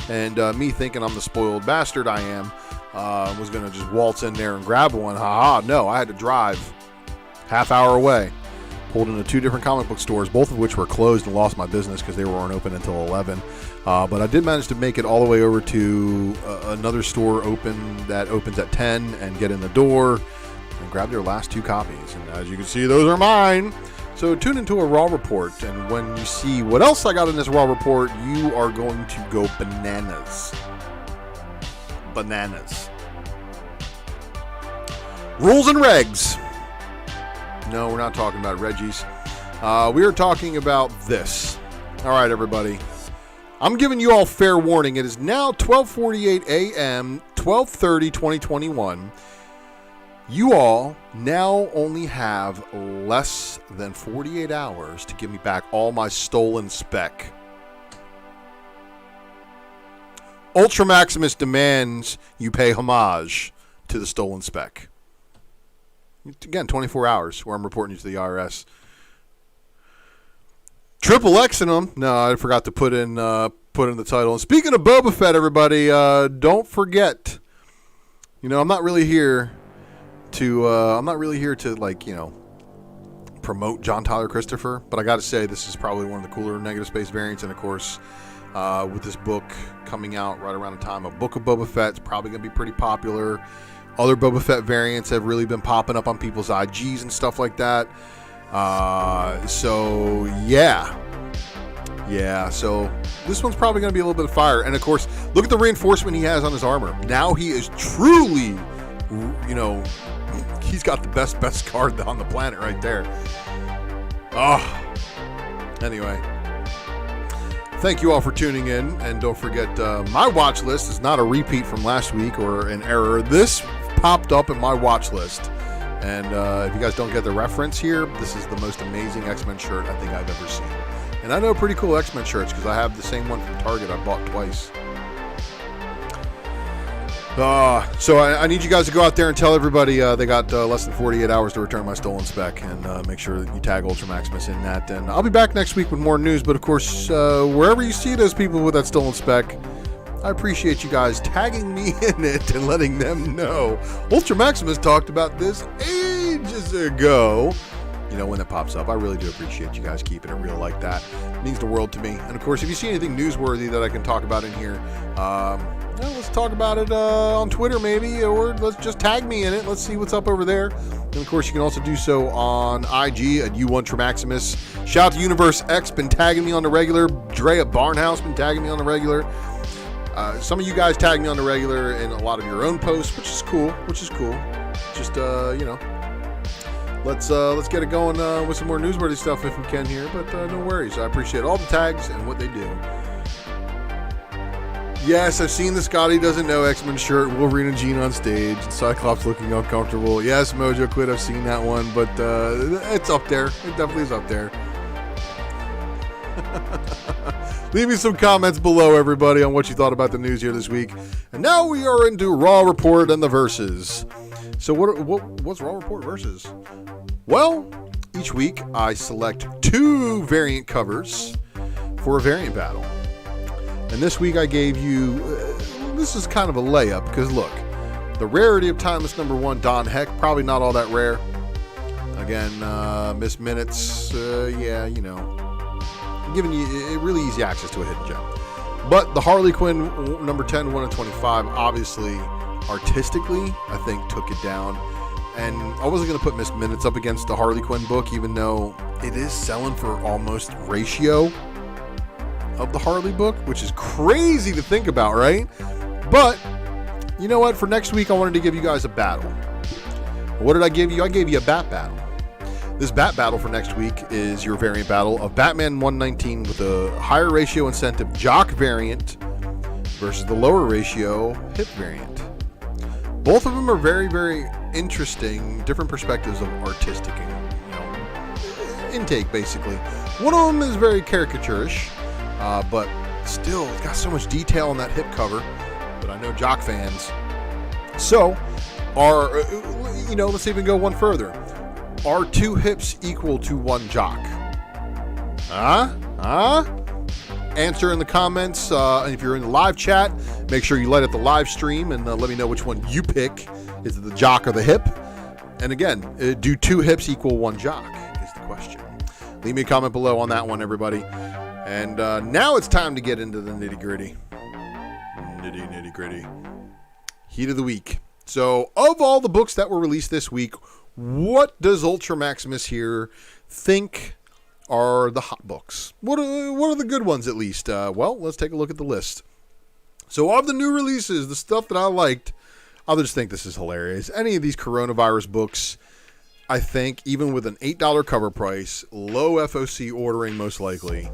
And me thinking I'm the spoiled bastard I am, was going to just waltz in there and grab one. No, I had to drive half hour away. Pulled into 2 different comic book stores, both of which were closed and lost my business because they weren't open until 11. But I did manage to make it all the way over to another store that opens at 10 and get in the door and grab their last 2 copies. And as you can see, those are mine. So tune into a Raw report, and when you see what else I got in this Raw report, you are going to go bananas. Bananas. Rules and regs. No, we're not talking about Reggie's. We are talking about this. All right, everybody. I'm giving you all fair warning. It is now 12:48 a.m., 12/30/2021. You all now only have less than 48 hours to give me back all my stolen spec. Ultra Maximus demands you pay homage to the stolen spec. Again, 24 hours where I'm reporting you to the IRS. Triple X in them. No, I forgot to put in the title. And speaking of Boba Fett, everybody, don't forget. I'm not really here to promote John Tyler Christopher, but I got to say this is probably one of the cooler negative space variants, and of course, with this book coming out right around the time of Book of Boba Fett, it's probably going to be pretty popular. Other Boba Fett variants have really been popping up on people's IGs and stuff like that. So this one's probably going to be a little bit of fire. And of course, look at the reinforcement he has on his armor. Now he is truly, he's got the best card on the planet right there. Anyway, thank you all for tuning in, and don't forget, my watch list is not a repeat from last week or an error. This popped up in my watch list, and if you guys don't get the reference here, this is the most amazing X-Men shirt I think I've ever seen. And I know pretty cool X-Men shirts because I have the same one from Target I bought twice. So I need you guys to go out there and tell everybody they got less than 48 hours to return my stolen spec, and make sure that you tag Ultra Maximus in that. And I'll be back next week with more news, but of course, wherever you see those people with that stolen spec, I appreciate you guys tagging me in it and letting them know. Ultra Maximus talked about this ages ago. When it pops up, I really do appreciate you guys keeping it real like that. It means the world to me. And of course, if you see anything newsworthy that I can talk about in here, let's talk about it on Twitter maybe, or let's just tag me in it. Let's see what's up over there. And of course, you can also do so on IG at ULTRA Maximus. Shout out to Universe X, been tagging me on the regular. Drea Barnhouse been tagging me on the regular. Some of you guys tag me on the regular in a lot of your own posts, which is cool. Just let's get it going with some more newsworthy stuff if we can here. But no worries, I appreciate all the tags and what they do. Yes, I've seen the Scotty Doesn't Know X-Men shirt, Wolverine and Jean on stage, and Cyclops looking uncomfortable. Yes, Mojo Quit, I've seen that one, but it's up there. It definitely is up there. Leave me some comments below, everybody, on what you thought about the news here this week. And now we are into Raw Report and the Verses. So what's Raw Report versus? Well, each week I select 2 variant covers for a variant battle. And this week I gave you, this is kind of a layup, because look, the rarity of Timeless number 1, Don Heck, probably not all that rare. Again, missed minutes, yeah, you know, giving you really easy access to a hidden gem. But the Harley Quinn number 10, 1 of 25, obviously, artistically, I think took it down. And I wasn't going to put missed minutes up against the Harley Quinn book, even though it is selling for almost ratio of the Harley book, which is crazy to think about, right? But you know what? For next week, I wanted to give you guys a battle. What did I give you? I gave you a bat battle. This bat battle for next week is your variant battle of Batman 119 with a higher ratio incentive jock variant versus the lower ratio hip variant. Both of them are very, very interesting, different perspectives of artistic intake, basically. One of them is very caricaturish, but still, it's got so much detail on that hip cover. But I know jock fans. So, let's even go one further. Are 2 hips equal to 1 jock? Answer in the comments. And if you're in the live chat, make sure you light up the live stream and let me know which one you pick. Is it the jock or the hip? And again, do 2 hips equal 1 jock is the question. Leave me a comment below on that one, everybody. And now it's time to get into the nitty-gritty. Nitty-gritty. Heat of the week. So, of all the books that were released this week, what does Ultra Maximus here think are the hot books? What are the good ones, at least? Well, let's take a look at the list. So, of the new releases, the stuff that I liked, I just think this is hilarious. Any of these coronavirus books, I think, even with an $8 cover price, low FOC ordering most likely,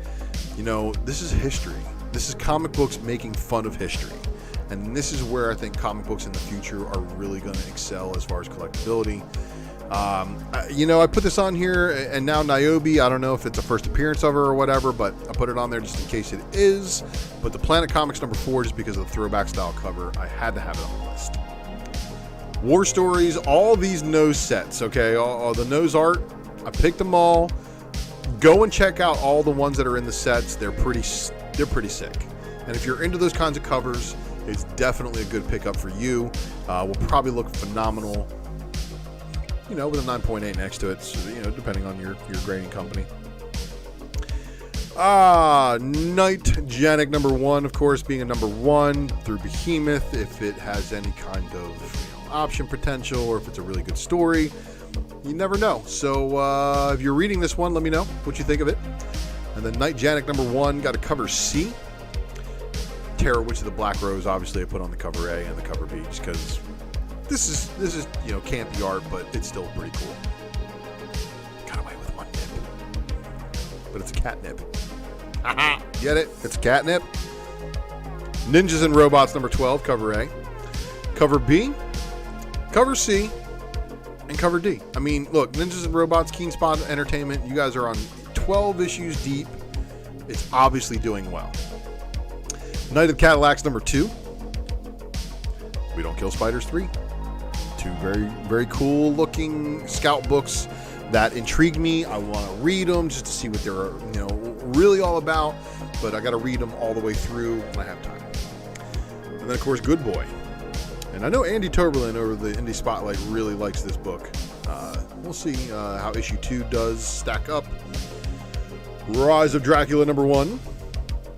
this is history. This is comic books making fun of history. And this is where I think comic books in the future are really going to excel as far as collectability. I put this on here, and now Niobe, I don't know if it's a first appearance of her or whatever, but I put it on there just in case it is. But the Planet Comics number 4, just because of the throwback style cover, I had to have it on the list. War Stories, all these nose sets, okay, all the nose art, I picked them all. Go and check out all the ones that are in the sets. They're pretty sick. And if you're into those kinds of covers, it's definitely a good pickup for you. Will probably look phenomenal, with a 9.8 next to it, so, depending on your grading company. Night Janek number 1, of course, being a number 1 through Behemoth, if it has any kind of option potential or if it's a really good story. You never know. So if you're reading this one, let me know what you think of it. And then Night Janek number 1 got a cover C. Terror Witch of the Black Rose, obviously I put on the cover A and the cover B just because this is campy art, but it's still pretty cool. Got away with 1 nip. But it's a catnip. Get it? It's a catnip. Ninjas and Robots number 12, cover A. Cover B, cover C, and cover D. I mean, look, Ninjas and Robots, Keen Spot Entertainment, you guys are on 12 issues deep. It's obviously doing well. Night of the Cadillacs number 2. We Don't Kill Spiders 3. 2 very, very cool looking scout books that intrigue me. I want to read them just to see what they're, really all about. But I got to read them all the way through when I have time. And then, of course, Good Boy. And I know Andy Toberlin over the Indie Spotlight really likes this book. We'll see how issue 2 does stack up. Rise of Dracula number 1.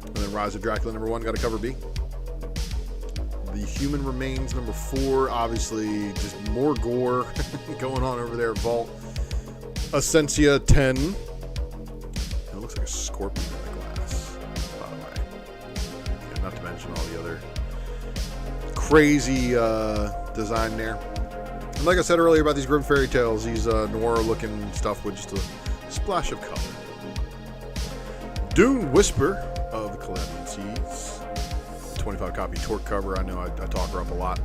And then Rise of Dracula number 1 got a cover B. The Human Remains number 4, obviously just more gore going on over there at Vault. Essentia 10. It looks like a scorpion in the glass, by the way. Yeah, not to mention all the other crazy design there. And like I said earlier about these grim fairy tales, these noir looking stuff with just a splash of color. Dune Whisper of the Calabian Seeds. 25 copy Torque cover. I know I talk her up a lot.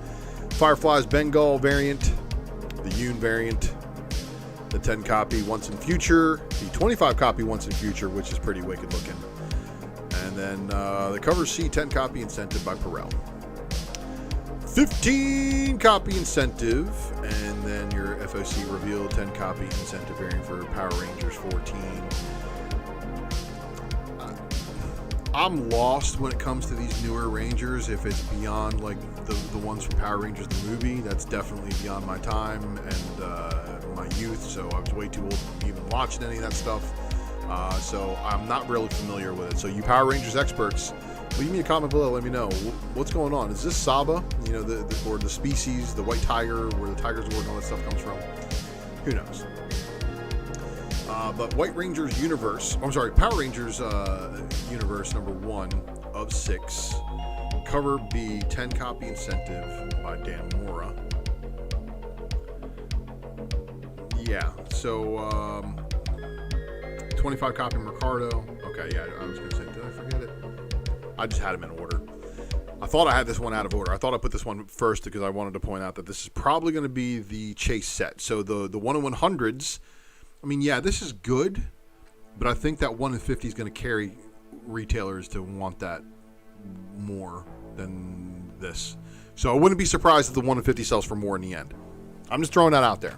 Fireflies Bengal variant. The Yoon variant. The 10 copy Once in Future. The 25 copy Once in Future, which is pretty wicked looking. And then the cover C 10 copy incented by Perel. 15 copy incentive, and then your FOC reveal 10 copy incentive variant for Power Rangers 14. I'm lost when it comes to these newer Rangers. If it's beyond like the ones from Power Rangers the movie, that's definitely beyond my time and my youth. So I was way too old to even watch any of that stuff. So I'm not really familiar with it. So you Power Rangers experts, leave me a comment below. Let me know what's going on. Is this Saba? You know, or the species, the white tiger, where the tigers were and all that stuff comes from? Who knows? But White Rangers universe. I'm sorry, Power Rangers universe number 1 of 6. Cover B, 10 copy incentive by Dan Mora. Yeah. So 25 copy Mercado. Okay. Yeah. I was gonna say, did I forget it? I just had them in order. I thought I had this one out of order. I thought I put this one first because I wanted to point out that this is probably going to be the chase set. So the 1-in-100s. I mean, yeah, this is good, but I think that 1-in-50 is going to carry retailers to want that more than this. So I wouldn't be surprised if the 1-in-50 sells for more in the end. I'm just throwing that out there.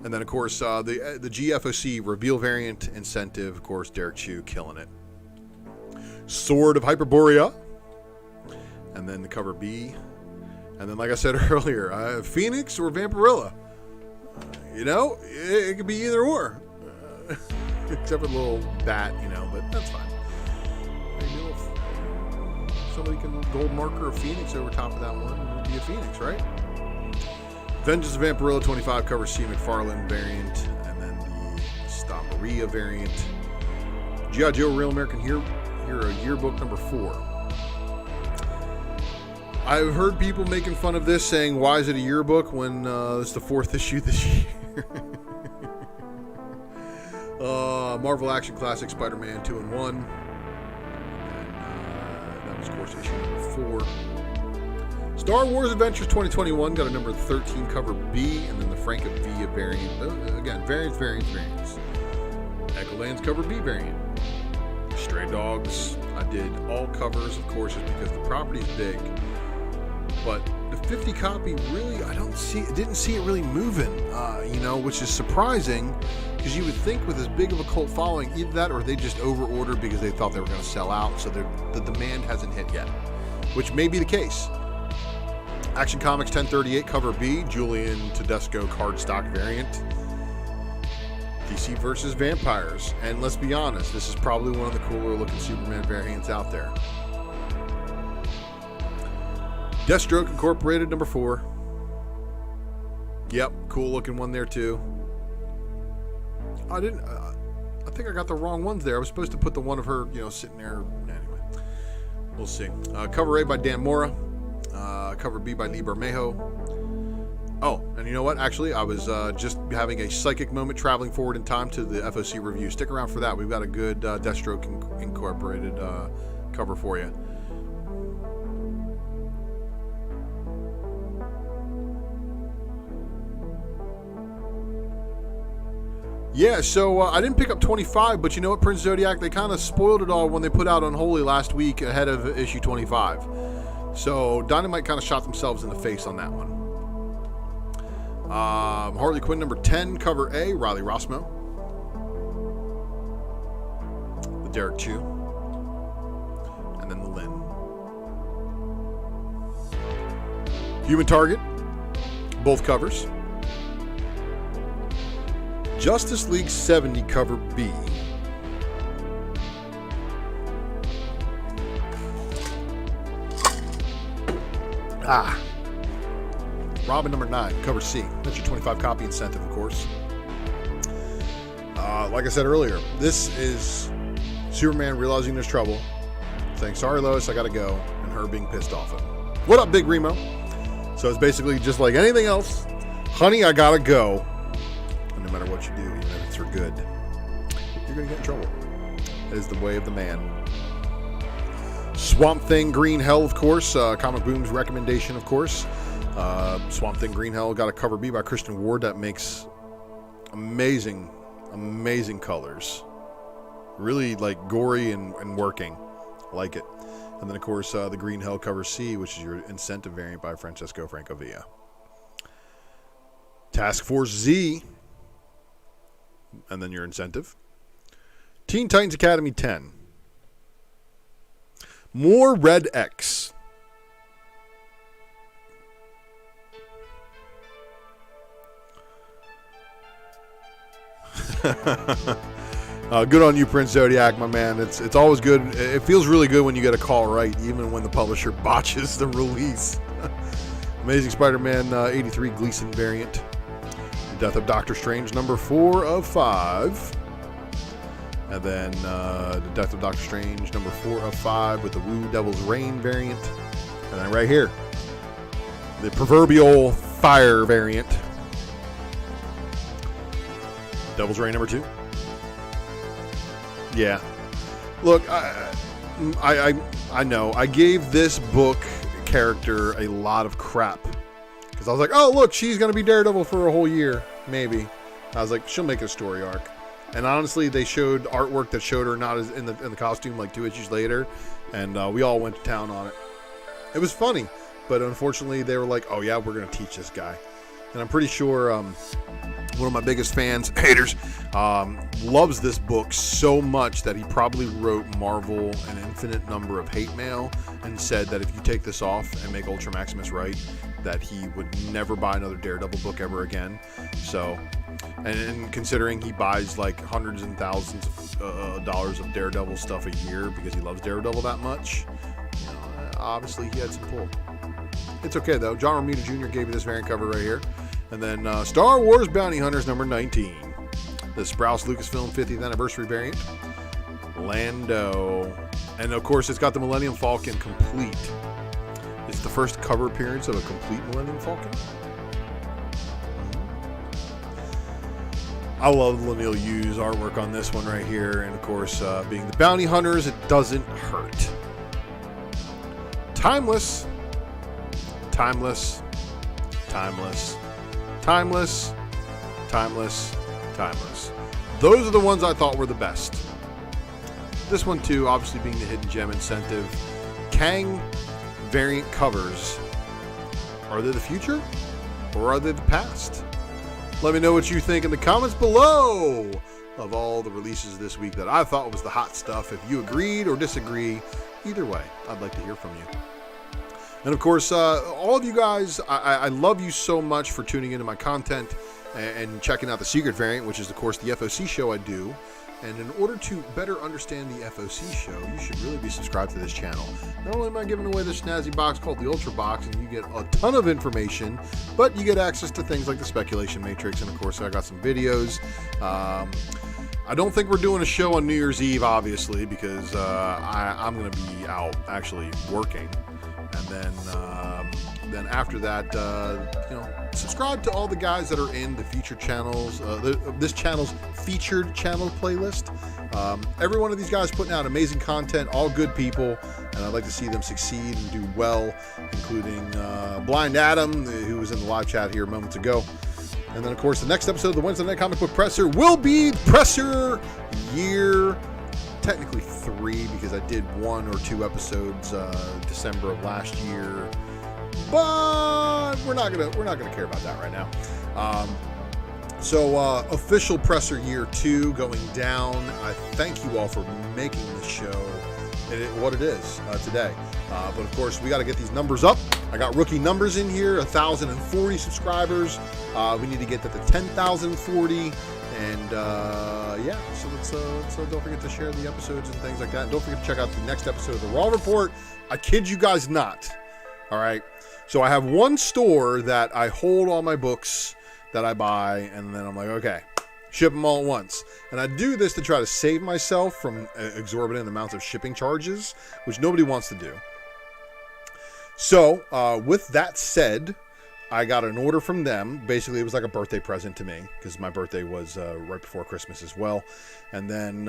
And then, of course, the GFOC reveal variant incentive, of course, Derek Chu killing it. Sword of Hyperborea. And then the cover B. And then, like I said earlier, Phoenix or Vampirilla. You know, it could be either or. Except for the little bat, you know, but that's fine. Maybe if somebody can gold marker a Phoenix over top of that one, it would be a Phoenix, right? Vengeance of Vampirilla 25 cover C McFarlane variant, and then the Maria variant. G.I. Joe Real American Hero yearbook number 4. I've heard people making fun of this, saying, why is it a yearbook when it's the 4th issue this year? Marvel Action Classic Spider-Man 2-in-1. And that was, of course, issue number 4. Star Wars Adventures 2021 got a number 13 cover B, and then the Frank of V variant. Again, variants. Echolands cover B variant. Stray Dogs. I did all covers, of course, just because the property's big. But the 50 copy, really, didn't see it really moving, which is surprising, because you would think with as big of a cult following, either that or they just over-ordered because they thought they were going to sell out, so the demand hasn't hit yet, which may be the case. Action Comics 1038 cover B, Julian Tedesco cardstock variant. DC versus Vampires, and let's be honest, this is probably one of the cooler looking Superman variants out there. Deathstroke Incorporated number 4. Yep, cool looking one there too. I think I got the wrong ones there. I was supposed to put the one of her, sitting there. Anyway, we'll see. Cover A by Dan Mora. Cover B by Lee Bermejo. Oh, and you know what? Actually, I was just having a psychic moment traveling forward in time to the FOC review. Stick around for that. We've got a good Deathstroke Incorporated cover for you. Yeah, so I didn't pick up 25, but you know what, Prince Zodiac? They kind of spoiled it all when they put out Unholy last week ahead of issue 25. So Dynamite kind of shot themselves in the face on that one. Harley Quinn number 10, cover A, Riley Rossmo. The Derek Chu. And then the Lynn. Human Target, both covers. Justice League 70 cover B. Robin number 9, cover C. That's your 25 copy incentive, of course. Like I said earlier, this is Superman realizing there's trouble, saying, sorry Lois, I gotta go, and her being pissed off at him. What up, Big Remo? So it's basically just like anything else. Honey, I gotta go. And no matter what you do, even if it's for good, you're gonna get in trouble. That is the way of the man. Swamp Thing Green Hell, of course. Comic Boom's recommendation, of course. Swamp Thing Green Hell got a cover B by Christian Ward that makes amazing colors. Really like gory and working. I like it. And then, of course, the green hellcover C, which is your incentive variant by Francesco Francovilla. Task Force Z, and then your incentive. Teen Titans Academy 10. More Red X. Good on you, Prince Zodiac, my man. It's always good. It feels really good when you get a call right, even when the publisher botches the release. Amazing Spider-Man 83 Gleason variant. The Death of Doctor Strange, number 4 of 5. And then the Death of Doctor Strange, number 4 of 5 with the Woo Devil's Reign variant. And then right here, the proverbial Fire variant. Devil's Reign, number 2. Yeah. Look, I know. I gave this book character a lot of crap. Because I was like, oh, look, she's going to be Daredevil for a whole year. Maybe. I was like, she'll make a story arc. And honestly, they showed artwork that showed her not as in the costume like 2 issues later. And we all went to town on it. It was funny. But unfortunately, they were like, oh, yeah, we're going to teach this guy. And I'm pretty sure one of my biggest fans, haters, loves this book so much that he probably wrote Marvel an infinite number of hate mail and said that if you take this off and make Ultra Maximus right, that he would never buy another Daredevil book ever again. So, and considering he buys like hundreds and thousands of dollars of Daredevil stuff a year because he loves Daredevil that much, you know, obviously he had some pull. It's okay though. John Romita Jr. gave you this variant cover right here. And then Star Wars Bounty Hunters number 19. The Sprouse Lucasfilm 50th anniversary variant. Lando. And of course it's got the Millennium Falcon complete. It's the first cover appearance of a complete Millennium Falcon. I love Lamiel Yu's artwork on this one right here. And of course, being the Bounty Hunters, it doesn't hurt. Timeless. Timeless. Timeless. Timeless. Timeless. Timeless. Those are the ones I thought were the best. This one too, obviously being the hidden gem incentive. Kang variant covers. Are they the future? Or are they the past? Let me know what you think in the comments below of all the releases this week that I thought was the hot stuff. If you agreed or disagree, either way, I'd like to hear from you. And of course, all of you guys, I love you so much for tuning into my content and checking out the secret variant, which is, of course, the FOC show I do. And in order to better understand the FOC show, you should really be subscribed to this channel. Not only am I giving away this snazzy box called the Ultra Box, and you get a ton of information, but you get access to things like the Speculation Matrix, and of course, I got some videos. I don't think we're doing a show on New Year's Eve, obviously, because I'm going to be out actually working. And then after that, you know, subscribe to all the guys that are in the featured channels, this channel's featured channel playlist. Every one of these guys putting out amazing content, all good people, and I'd like to see them succeed and do well, including Blind Adam, who was in the live chat here moments ago. And then, of course, the next episode of the Wednesday Night Comic Book Presser will be Presser Year, technically 3, because I did 1 or 2 episodes December of last year, but we're not gonna care about that right now. So official Presser Year 2 going down. I thank you all for making this show what it is today. But of course, we got to get these numbers up. I got rookie numbers in here, 1,040 subscribers. We need to get to the 10,040. And yeah, so let's don't forget to share the episodes and things like that. And don't forget to check out the next episode of the Raw Report. I kid you guys not. All right. So I have one store that I hold all my books that I buy, and then I'm like, okay, ship them all at once. And I do this to try to save myself from exorbitant amounts of shipping charges, which nobody wants to do. So with that said, I got an order from them. Basically, it was like a birthday present to me because my birthday was right before Christmas as well. And then,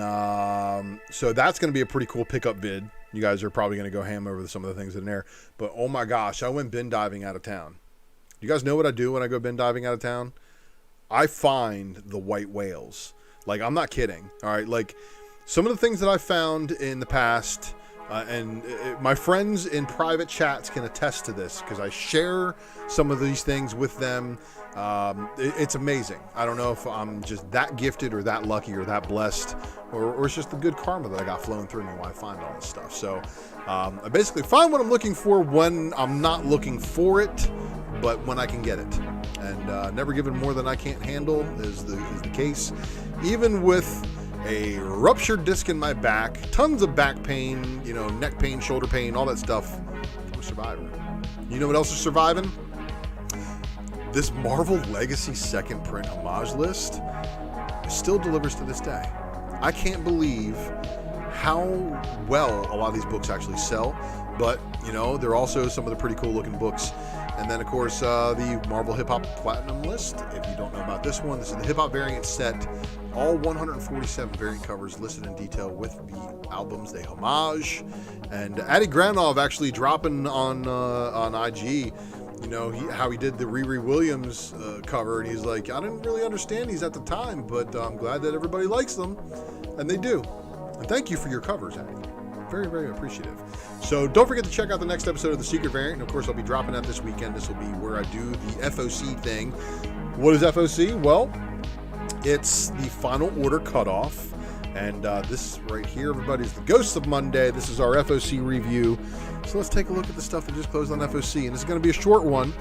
so that's going to be a pretty cool pickup vid. You guys are probably going to go ham over some of the things in there. But oh my gosh, I went bin diving out of town. You guys know what I do when I go bin diving out of town? I find the white whales. Like, I'm not kidding. All right, like some of the things that I found in the past, My friends in private chats can attest to this because I share some of these things with them. It's amazing. I don't know if I'm just that gifted or that lucky or that blessed, or it's just the good karma that I got flowing through me while I find all this stuff. So I basically find what I'm looking for when I'm not looking for it, but when I can get it. And never given more than I can't handle is the case. Even with a ruptured disc in my back, tons of back pain, neck pain, shoulder pain, all that stuff, I'm surviving. You know what else is surviving? This Marvel Legacy second print homage list still delivers to this day. I can't believe how well a lot of these books actually sell, but they're also some of the pretty cool looking books. And then of course the Marvel Hip Hop Platinum list. If you don't know about this one, this is the Hip Hop variant set. All 147 variant covers listed in detail with the albums they homage. And Adi Granov actually dropping on IG, how he did the Riri Williams cover, and he's like, I didn't really understand these at the time, but I'm glad that everybody likes them, and they do. And thank you for your covers, Adi. Very, very appreciative. So don't forget to check out the next episode of The Secret Variant. And of course, I'll be dropping that this weekend. This will be where I do the FOC thing. What is FOC? Well, it's the final order cutoff. And this right here, everybody, is the Ghosts of Monday. This is our FOC review. So let's take a look at the stuff that just closed on FOC. And it's going to be a short one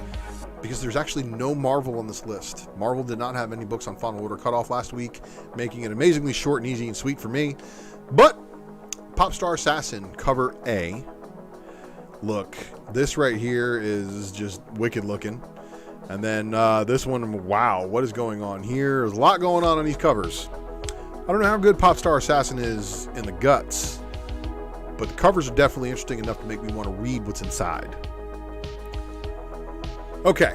because there's actually no Marvel on this list. Marvel did not have any books on final order cutoff last week, making it amazingly short and easy and sweet for me. But Popstar Assassin, cover A. Look, this right here is just wicked looking. And then this one, wow, what is going on here? There's a lot going on these covers. I don't know how good Popstar Assassin is in the guts, but the covers are definitely interesting enough to make me want to read what's inside. Okay,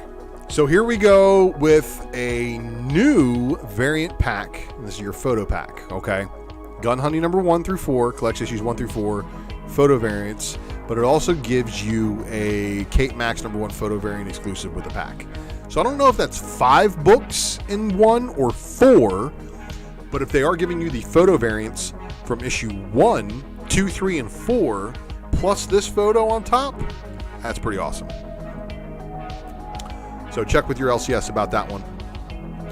so here we go with a new variant pack. This is your photo pack, okay? Gun Hunting number 1 through 4, collects issues 1 through 4, photo variants, but it also gives you a Kate Max number 1 photo variant exclusive with the pack. So I don't know if that's 5 books in 1 or 4, but if they are giving you the photo variants from issue 1, 2, 3, and 4, plus this photo on top, that's pretty awesome. So check with your LCS about that one.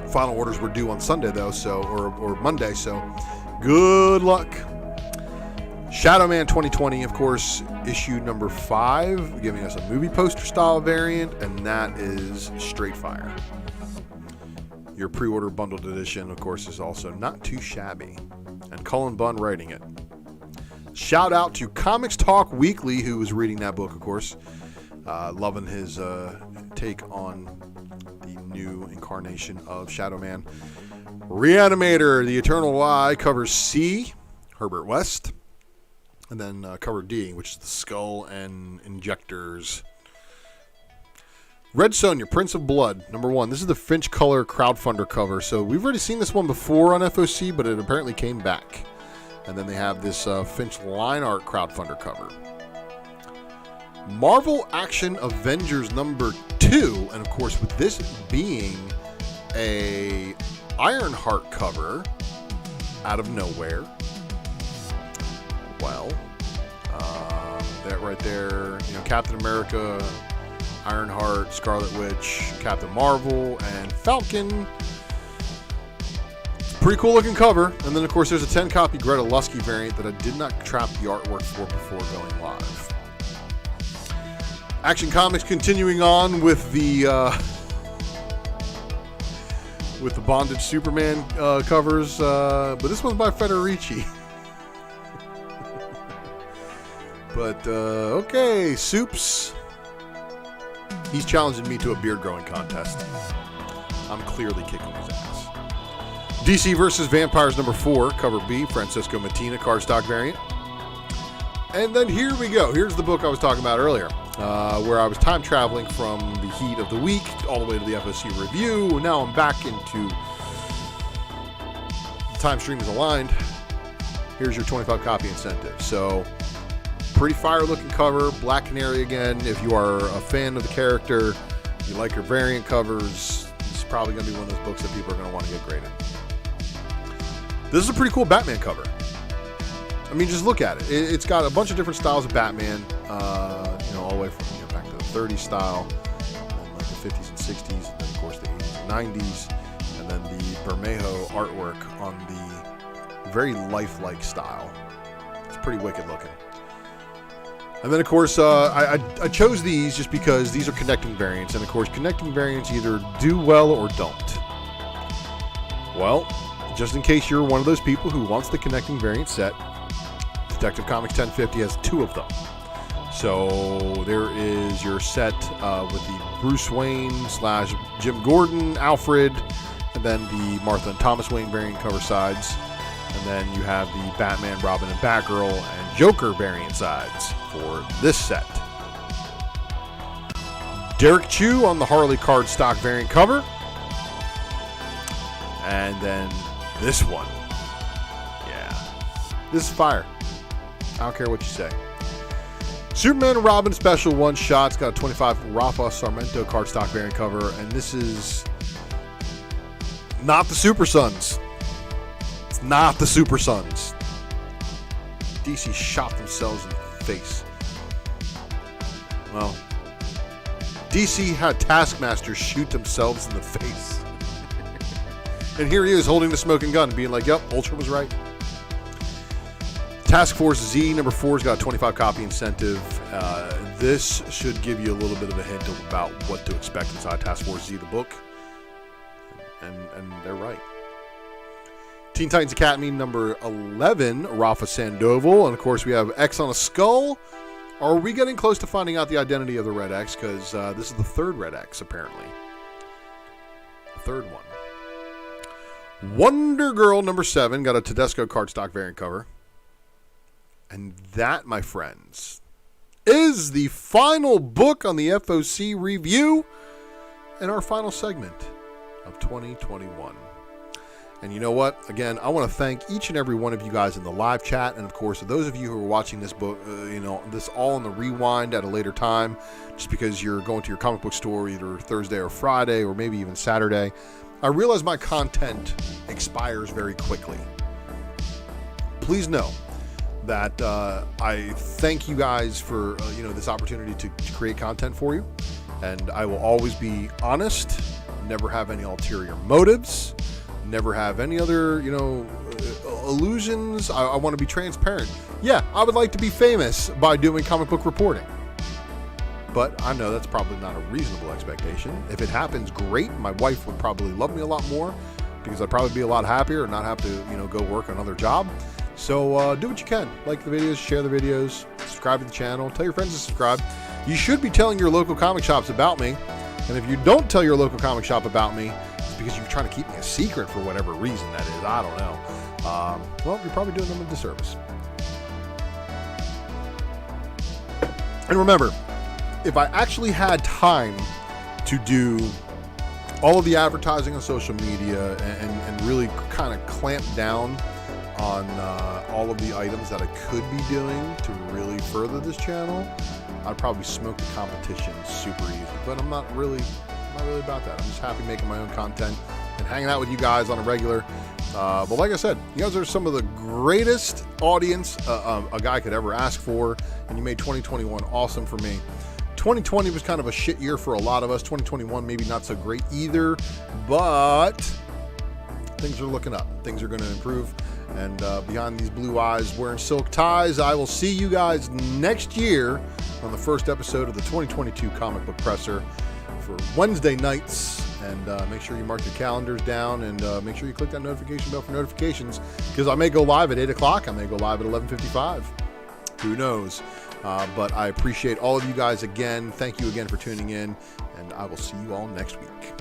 Final orders were due on Sunday though, or Monday, so good luck. Shadow Man 2020, of course, issue number 5, giving us a movie poster style variant, and that is Straight Fire. Your pre-order bundled edition, of course, is also not too shabby, and Cullen Bunn writing it. Shout out to Comics Talk Weekly, who was reading that book, of course. Loving his take on the new incarnation of Shadow Man. Reanimator, The Eternal Lie, cover C, Herbert West. And then cover D, which is the Skull and Injectors. Red Sonja, Prince of Blood, number 1. This is the Finch Color crowdfunder cover. So we've already seen this one before on FOC, but it apparently came back. And then they have this Finch line art crowdfunder cover. Marvel Action Avengers number 2. And of course, with this being a Ironheart cover out of nowhere. Well, that right there, Captain America, Ironheart, Scarlet Witch, Captain Marvel, and Falcon. Pretty cool looking cover. And then, of course, there's a 10-copy Greta Lusky variant that I did not trap the artwork for before going live. Action Comics continuing on with the Bondage Superman covers, but this one's by Federici. But, okay, Soups. He's challenging me to a beard growing contest. I'm clearly kicking his ass. DC vs. Vampires number 4, cover B, Francisco Mattina, cardstock variant. And then here we go. Here's the book I was talking about earlier, where I was time traveling from the heat of the week all the way to the FOC review. Now I'm back into the time stream is aligned. Here's your 25 copy incentive. So, pretty fire looking cover, Black Canary again. If you are a fan of the character, you like her variant covers, it's probably going to be one of those books that people are going to want to get graded. This is a pretty cool Batman cover. I mean, just look at it. It's got a bunch of different styles of Batman, all the way from back to the 30s style, and then like the 50s and 60s, and then of course the 80s and 90s, and then the Bermejo artwork on the very lifelike style. It's pretty wicked looking. And then of course I chose these just because these are connecting variants, and of course connecting variants either do well or don't. Well, just in case you're one of those people who wants the connecting variant set, Detective Comics 1050 has 2 of them. So there is your set with the Bruce Wayne / Jim Gordon, Alfred, and then the Martha and Thomas Wayne variant cover sides. And then you have the Batman, Robin, and Batgirl and Joker variant sides for this set. Derek Chew on the Harley cardstock variant cover. And then this one. Yeah. This is fire. I don't care what you say. Superman and Robin special one shot. It's got a 25 Rafa Sarmento cardstock variant cover. And this is not the Super Sons. It's not the Super Sons. DC shot themselves in the face. Well, DC had Taskmaster shoot themselves in the face. And here he is holding the smoking gun, being like, yep, Ultra was right. Task Force Z number 4's got a 25 copy incentive. This should give you a little bit of a hint about what to expect inside Task Force Z, the book. And they're right. Teen Titans Academy number 11, Rafa Sandoval. And of course, we have X on a skull. Are we getting close to finding out the identity of the Red X? Because this is the 3rd Red X, apparently. The 3rd one. Wonder Girl number 7 got a Tedesco cardstock variant cover. And that, my friends, is the final book on the FOC review and our final segment of 2021. And you know what? Again, I want to thank each and every one of you guys in the live chat. And of course, those of you who are watching this book, this all on the rewind at a later time, just because you're going to your comic book store either Thursday or Friday or maybe even Saturday. I realize my content expires very quickly. Please know that I thank you guys for this opportunity to create content for you, and I will always be honest, never have any ulterior motives, never have any other illusions. I want to be transparent. Yeah, I would like to be famous by doing comic book reporting, but I know that's probably not a reasonable expectation. If it happens, great. My wife would probably love me a lot more because I'd probably be a lot happier and not have to go work another job. So do what you can. Like the videos, share the videos, subscribe to the channel, tell your friends to subscribe. You should be telling your local comic shops about me. And if you don't tell your local comic shop about me, it's because you're trying to keep me a secret for whatever reason that is. I don't know. Well, you're probably doing them a disservice. And remember, if I actually had time to do all of the advertising on social media and really kind of clamp down on all of the items that I could be doing to really further this channel, I'd probably smoke the competition super easy. But I'm not really about that. I'm just happy making my own content and hanging out with you guys on a regular. But like I said, you guys are some of the greatest audience a guy could ever ask for, and you made 2021 awesome for me. 2020 was kind of a shit year for a lot of us. 2021 maybe not so great either, but things are looking up. Things are going to improve. And behind these blue eyes wearing silk ties, I will see you guys next year on the first episode of the 2022 Comic Book Presser for Wednesday nights. And make sure you mark your calendars down, and make sure you click that notification bell for notifications, because I may go live at 8 o'clock. I may go live at 11:55. Who knows? But I appreciate all of you guys again. Thank you again for tuning in, and I will see you all next week.